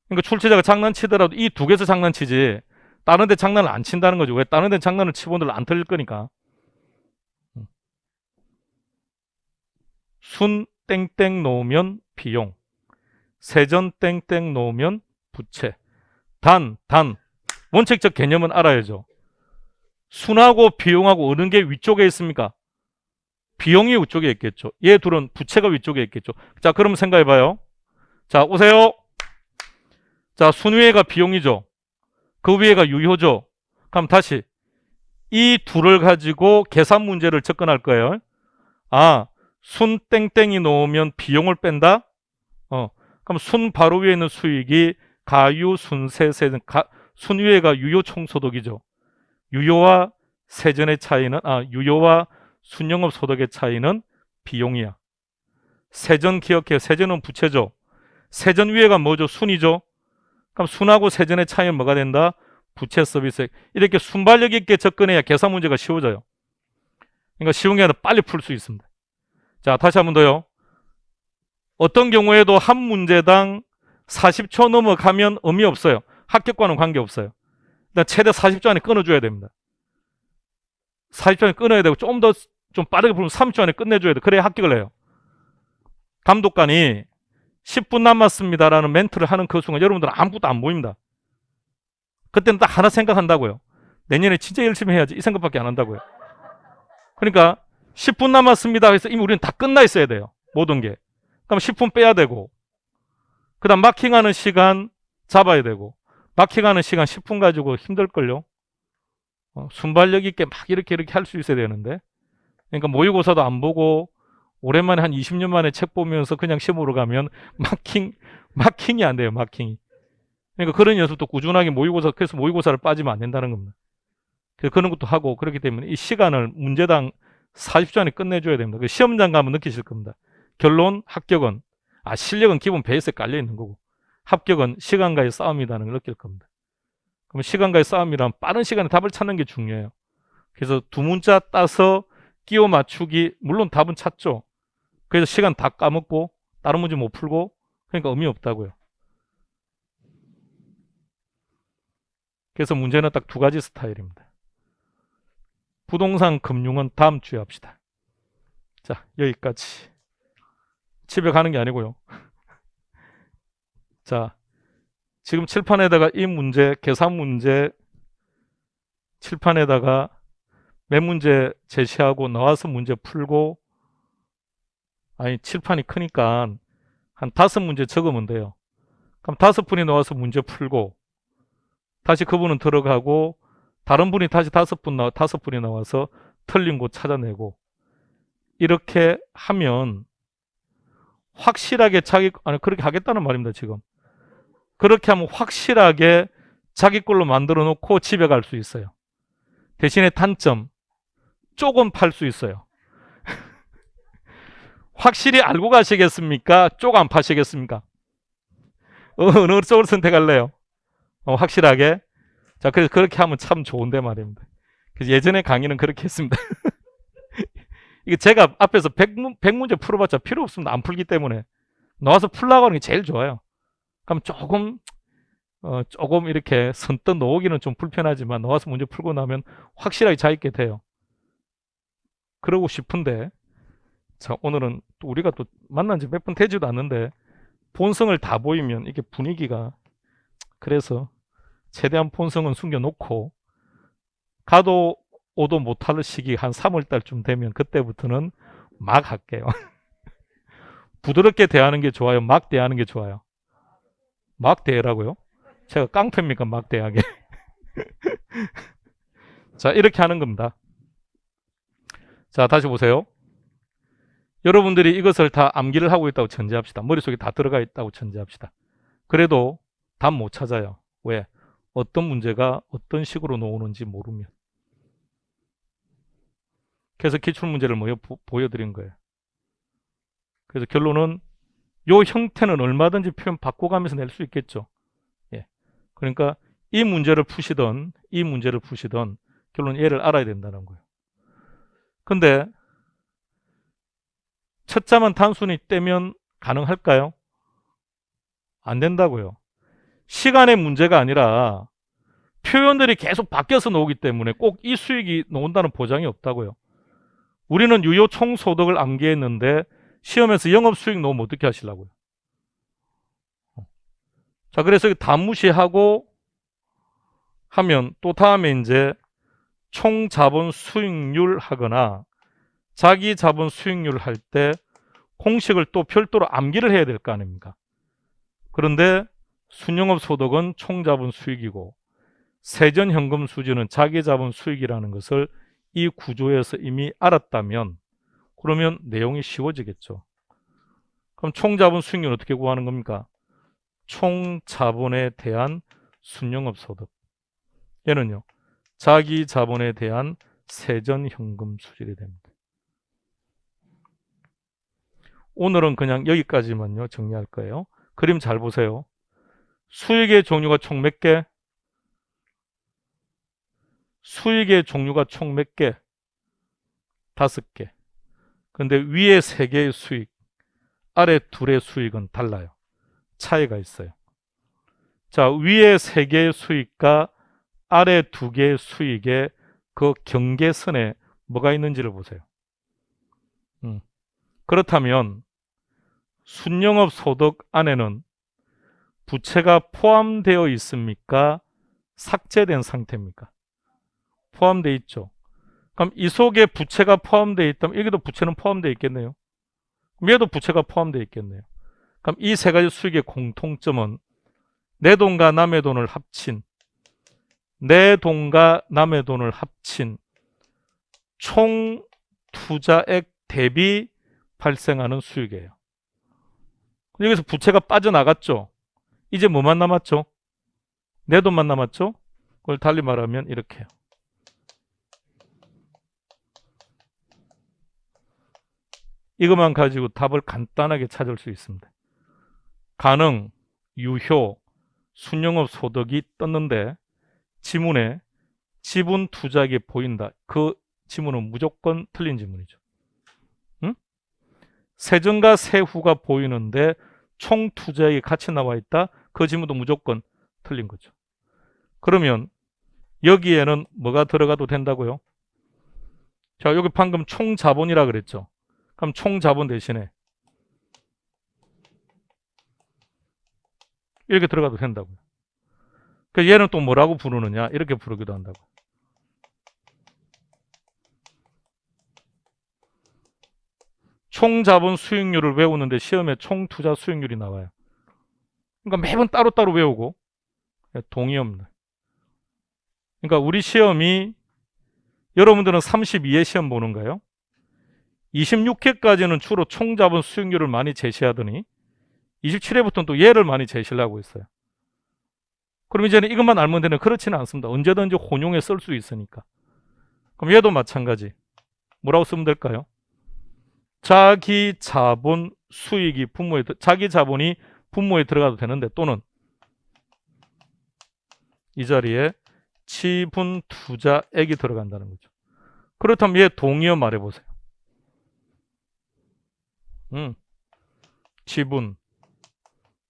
그러니까 출제자가 장난치더라도 이 두 개에서 장난치지 다른 데 장난을 안 친다는 거죠. 왜? 다른 데 장난을 치고들 안 틀릴 거니까. 순 땡땡 놓으면 비용, 세전 땡땡 놓으면 부채. 단 원칙적 개념은 알아야죠. 순하고 비용하고 어느 게 위쪽에 있습니까? 비용이 위쪽에 있겠죠. 얘 둘은 부채가 위쪽에 있겠죠. 자, 그럼 생각해봐요. 자, 오세요. 자, 순 위에가 비용이죠. 그 위에가 유효죠. 그럼 다시 이 둘을 가지고 계산 문제를 접근할 거예요. 아, 순 땡땡이 놓으면 비용을 뺀다? 그럼 순 바로 위에 있는 수익이 가유, 순세, 세전. 순 위에가 유효 총소득이죠. 유효와 세전의 차이는, 유효와 순영업 소득의 차이는 비용이야. 세전 기억해요. 세전은 부채죠. 세전 위에가 뭐죠? 순이죠. 그럼 순하고 세전의 차이는 뭐가 된다? 부채 서비스액. 이렇게 순발력 있게 접근해야 계산 문제가 쉬워져요. 그러니까 쉬운 게 아니라 빨리 풀 수 있습니다. 자, 다시 한 번 더요. 어떤 경우에도 한 문제당 40초 넘어가면 의미 없어요. 합격과는 관계없어요. 일단 최대 40초 안에 끊어줘야 됩니다. 40초 안에 끊어야 되고 좀 빠르게 풀면 30초 안에 끝내줘야 돼. 그래야 합격을 해요. 감독관이 10분 남았습니다라는 멘트를 하는 그 순간 여러분들은 아무것도 안 보입니다. 그때는 딱 하나 생각한다고요. 내년에 진짜 열심히 해야지 이 생각밖에 안 한다고요. 그러니까 10분 남았습니다 해서 이미 우리는 다 끝나 있어야 돼요. 모든 게. 그럼 10분 빼야 되고 그 다음 마킹하는 시간 잡아야 되고 마킹하는 시간 10분 가지고 힘들걸요. 순발력 있게 막 이렇게 할 수 있어야 되는데 그러니까 모의고사도 안 보고 오랜만에 한 20년 만에 책 보면서 그냥 시험으로 가면 마킹이 안 돼요. 마킹이. 그러니까 그런 연습도 꾸준하게 모의고사, 그래서 모의고사를 빠지면 안 된다는 겁니다. 그래서 그런 것도 하고 그렇기 때문에 이 시간을 문제당 40초 안에 끝내줘야 됩니다. 그 시험장 가면 느끼실 겁니다. 결론, 합격은, 실력은 기본 베이스에 깔려 있는 거고 합격은 시간과의 싸움이라는 걸 느낄 겁니다. 그럼 시간과의 싸움이란 빠른 시간에 답을 찾는 게 중요해요. 그래서 두 문자 따서 끼워 맞추기, 물론 답은 찾죠. 그래서 시간 다 까먹고 다른 문제 못 풀고 그러니까 의미 없다고요. 그래서 문제는 딱 두 가지 스타일입니다. 부동산 금융은 다음 주에 합시다. 자, 여기까지. 집에 가는 게 아니고요. 자, 지금 칠판에다가 이 문제, 계산 문제 칠판에다가 몇 문제 제시하고 나와서 문제 풀고 칠판이 크니까 한 5문제 적으면 돼요. 그럼 5분이 나와서 문제 풀고 다시 그분은 들어가고 다른 분이 다시 5분이 나와서 틀린 곳 찾아내고 이렇게 하면 확실하게 그렇게 하겠다는 말입니다. 지금 그렇게 하면 확실하게 자기 걸로 만들어 놓고 집에 갈 수 있어요. 대신에 단점, 조금 팔 수 있어요. 확실히 알고 가시겠습니까? 쪽 안 파시겠습니까? 어느 쪽을 선택할래요? 확실하게. 자, 그래서 그렇게 하면 참 좋은데 말입니다. 그래서 예전에 강의는 그렇게 했습니다. 이게 제가 앞에서 100문제 풀어봤자 필요 없습니다. 안 풀기 때문에. 나와서 풀라고 하는 게 제일 좋아요. 그럼 조금 이렇게 선뜻 놓기는 좀 불편하지만 나와서 문제 풀고 나면 확실하게 자 있게 돼요. 그러고 싶은데 자, 오늘은 또 우리가 또 만난 지 몇 분 되지도 않는데 본성을 다 보이면 이게 분위기가 그래서 최대한 본성은 숨겨놓고 가도 오도 못할 시기 한 3월달쯤 되면 그때부터는 막 할게요. 부드럽게 대하는 게 좋아요? 막 대하는 게 좋아요? 막 대라고요? 제가 깡패입니까? 막 대하게. 자, 이렇게 하는 겁니다. 자, 다시 보세요. 여러분들이 이것을 다 암기를 하고 있다고 전제합시다. 머릿속에 다 들어가 있다고 전제합시다. 그래도 답 못 찾아요. 왜? 어떤 문제가 어떤 식으로 나오는지 모르면. 그래서 기출문제를 보여드린 거예요. 그래서 결론은 요 형태는 얼마든지 표현 바꿔가면서 낼 수 있겠죠. 예. 그러니까 이 문제를 푸시던 결론 얘를 알아야 된다는 거예요. 근데 첫 자만 단순히 떼면 가능할까요? 안 된다고요. 시간의 문제가 아니라 표현들이 계속 바뀌어서 나오기 때문에 꼭 이 수익이 나온다는 보장이 없다고요. 우리는 유효 총소득을 암기했는데 시험에서 영업수익 나오면 어떻게 하시려고요? 자, 그래서 다 무시하고 하면 또 다음에 이제 총자본 수익률 하거나 자기 자본 수익률 할 때 공식을 또 별도로 암기를 해야 될 거 아닙니까? 그런데 순영업 소득은 총자본 수익이고 세전현금 수지는 자기 자본 수익이라는 것을 이 구조에서 이미 알았다면 그러면 내용이 쉬워지겠죠. 그럼 총자본 수익률 어떻게 구하는 겁니까? 총자본에 대한 순영업 소득. 얘는요. 자기 자본에 대한 세전현금 수질이 됩니다. 오늘은 그냥 여기까지만요. 정리할 거예요. 그림 잘 보세요. 수익의 종류가 총 몇 개? 수익의 종류가 총 몇 개? 5개. 근데 위에 3개의 수익, 아래 2개의 수익은 달라요. 차이가 있어요. 자, 위에 3개의 수익과 아래 2개의 수익의 그 경계선에 뭐가 있는지를 보세요. 그렇다면 순영업 소득 안에는 부채가 포함되어 있습니까? 삭제된 상태입니까? 포함되어 있죠. 그럼 이 속에 부채가 포함되어 있다면 여기도 부채는 포함되어 있겠네요. 그럼 얘도 부채가 포함되어 있겠네요. 그럼 이 세 가지 수익의 공통점은 내 돈과 남의 돈을 합친 내 돈과 남의 돈을 합친 총 투자액 대비 발생하는 수익이에요. 여기서 부채가 빠져나갔죠. 이제 뭐만 남았죠? 내 돈만 남았죠? 그걸 달리 말하면 이렇게요. 이것만 가지고 답을 간단하게 찾을 수 있습니다. 가능, 유효, 순영업 소득이 떴는데 지문에 지분 투자액이 보인다. 그 지문은 무조건 틀린 지문이죠. 응? 세전과 세후가 보이는데 총 투자액이 같이 나와 있다. 그 지문도 무조건 틀린 거죠. 그러면 여기에는 뭐가 들어가도 된다고요? 자, 여기 방금 총 자본이라 그랬죠. 그럼 총 자본 대신에 이렇게 들어가도 된다고요. 그래서 얘는 또 뭐라고 부르느냐? 이렇게 부르기도 한다고. 총 자본 수익률을 외우는데 시험에 총 투자 수익률이 나와요. 그러니까 매번 따로따로 외우고 동의 없는. 그러니까 우리 시험이 여러분들은 32회 시험 보는 거예요. 26회까지는 주로 총 자본 수익률을 많이 제시하더니 27회부터는 또 얘를 많이 제시를 하고 있어요. 그럼 이제는 이것만 알면 되는 그렇지는 않습니다. 언제든지 혼용해 쓸 수 있으니까. 그럼 얘도 마찬가지. 뭐라고 쓰면 될까요? 자기 자본 수익이 자기 자본이 분모에 들어가도 되는데 또는 이 자리에 지분 투자액이 들어간다는 거죠. 그렇다면 얘 동의어 말해보세요. 지분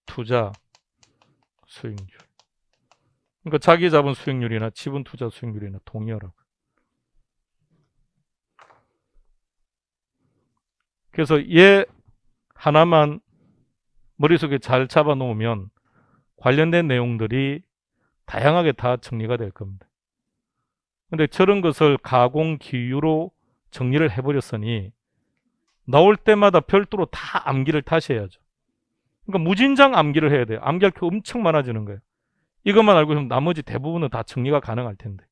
투자 수익률. 그러니까 자기 자본 수익률이나 지분 투자 수익률이나 동의어라고. 그래서 얘 하나만 머릿속에 잘 잡아 놓으면 관련된 내용들이 다양하게 다 정리가 될 겁니다. 근데 저런 것을 가공 기유로 정리를 해버렸으니 나올 때마다 별도로 다 암기를 다시 해야죠. 그러니까 무진장 암기를 해야 돼요. 암기할 게 엄청 많아지는 거예요. 이것만 알고 있으면 나머지 대부분은 다 정리가 가능할 텐데.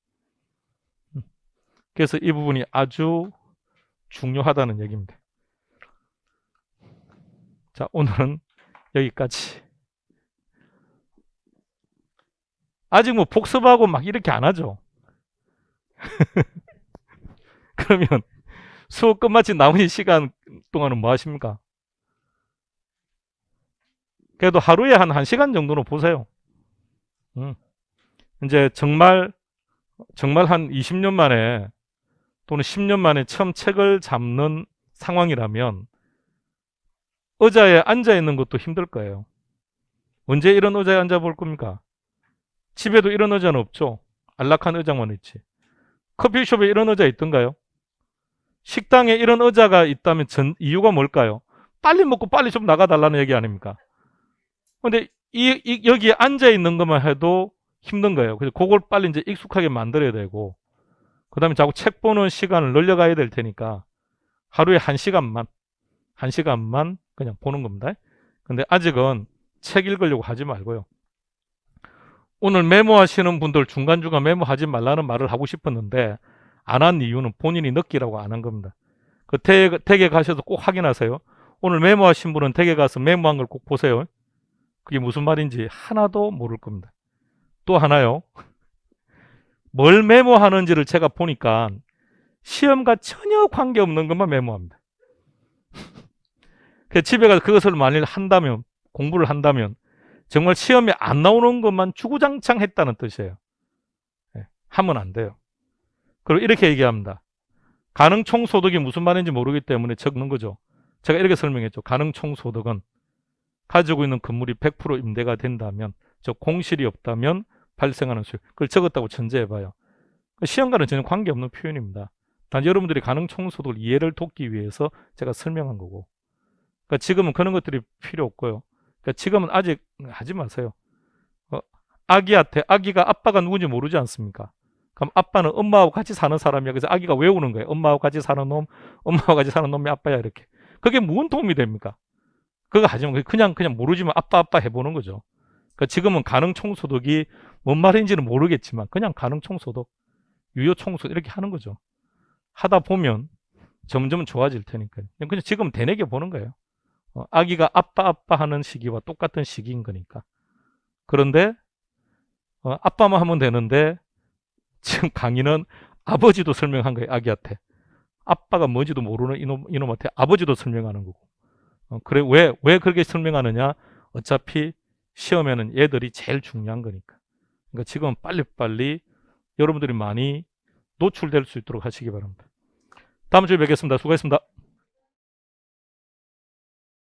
그래서 이 부분이 아주 중요하다는 얘기입니다. 자, 오늘은 여기까지. 아직 뭐 복습하고 막 이렇게 안 하죠. 그러면 수업 끝마친 나머지 시간 동안은 뭐 하십니까? 그래도 하루에 한 1시간 정도는 보세요. 이제 정말 한 20년 만에 또는 10년 만에 처음 책을 잡는 상황이라면 의자에 앉아 있는 것도 힘들 거예요. 언제 이런 의자에 앉아 볼 겁니까? 집에도 이런 의자는 없죠. 안락한 의자만 있지. 커피숍에 이런 의자 있던가요? 식당에 이런 의자가 있다면 이유가 뭘까요? 빨리 먹고 빨리 좀 나가달라는 얘기 아닙니까? 근데 여기에 앉아 있는 것만 해도 힘든 거예요. 그래서 그걸 빨리 이제 익숙하게 만들어야 되고, 그 다음에 자꾸 책 보는 시간을 늘려가야 될 테니까 하루에 1시간만 그냥 보는 겁니다. 근데 아직은 책 읽으려고 하지 말고요. 오늘 메모하시는 분들 중간중간 메모하지 말라는 말을 하고 싶었는데 안 한 이유는 본인이 느끼라고 안 한 겁니다. 그 댁에 가셔서 꼭 확인하세요. 오늘 메모하신 분은 댁에 가서 메모한 걸 꼭 보세요. 그게 무슨 말인지 하나도 모를 겁니다. 또 하나요. 뭘 메모하는지를 제가 보니까 시험과 전혀 관계없는 것만 메모합니다. 집에 가서 그것을 만일 한다면, 공부를 한다면 정말 시험에 안 나오는 것만 주구장창 했다는 뜻이에요. 하면 안 돼요. 그리고 이렇게 얘기합니다. 가능 총소득이 무슨 말인지 모르기 때문에 적는 거죠. 제가 이렇게 설명했죠. 가능 총소득은 가지고 있는 건물이 100% 임대가 된다면, 즉 공실이 없다면 발생하는 수익. 그걸 적었다고 전제해봐요. 시험과는 전혀 관계없는 표현입니다. 단 여러분들이 가능 총소득을 이해를 돕기 위해서 제가 설명한 거고, 그러니까 지금은 그런 것들이 필요 없고요. 그러니까 지금은 아직 하지 마세요. 아기가 아빠가 누군지 모르지 않습니까? 그럼 아빠는 엄마하고 같이 사는 사람이야. 그래서 아기가 외우는 거예요. 엄마하고 같이 사는 놈, 엄마하고 같이 사는 놈이 아빠야. 이렇게. 그게 무슨 도움이 됩니까? 그거 하지 마. 그냥 모르지만 아빠 해보는 거죠. 그러니까 지금은 가능 총소득이 뭔 말인지는 모르겠지만 그냥 가능 총소득, 유효 총소득 이렇게 하는 거죠. 하다 보면 점점 좋아질 테니까요. 그냥 지금 되뇌겨 보는 거예요. 아기가 아빠 하는 시기와 똑같은 시기인 거니까. 그런데 아빠만 하면 되는데 지금 강의는 아버지도 설명한 거예요. 아기한테. 아빠가 뭔지도 모르는 이놈한테 아버지도 설명하는 거고. 그래 왜 그렇게 설명하느냐? 어차피 시험에는 얘들이 제일 중요한 거니까. 그러니까 지금 빨리빨리 여러분들이 많이 노출될 수 있도록 하시기 바랍니다. 다음 주에 뵙겠습니다. 수고했습니다.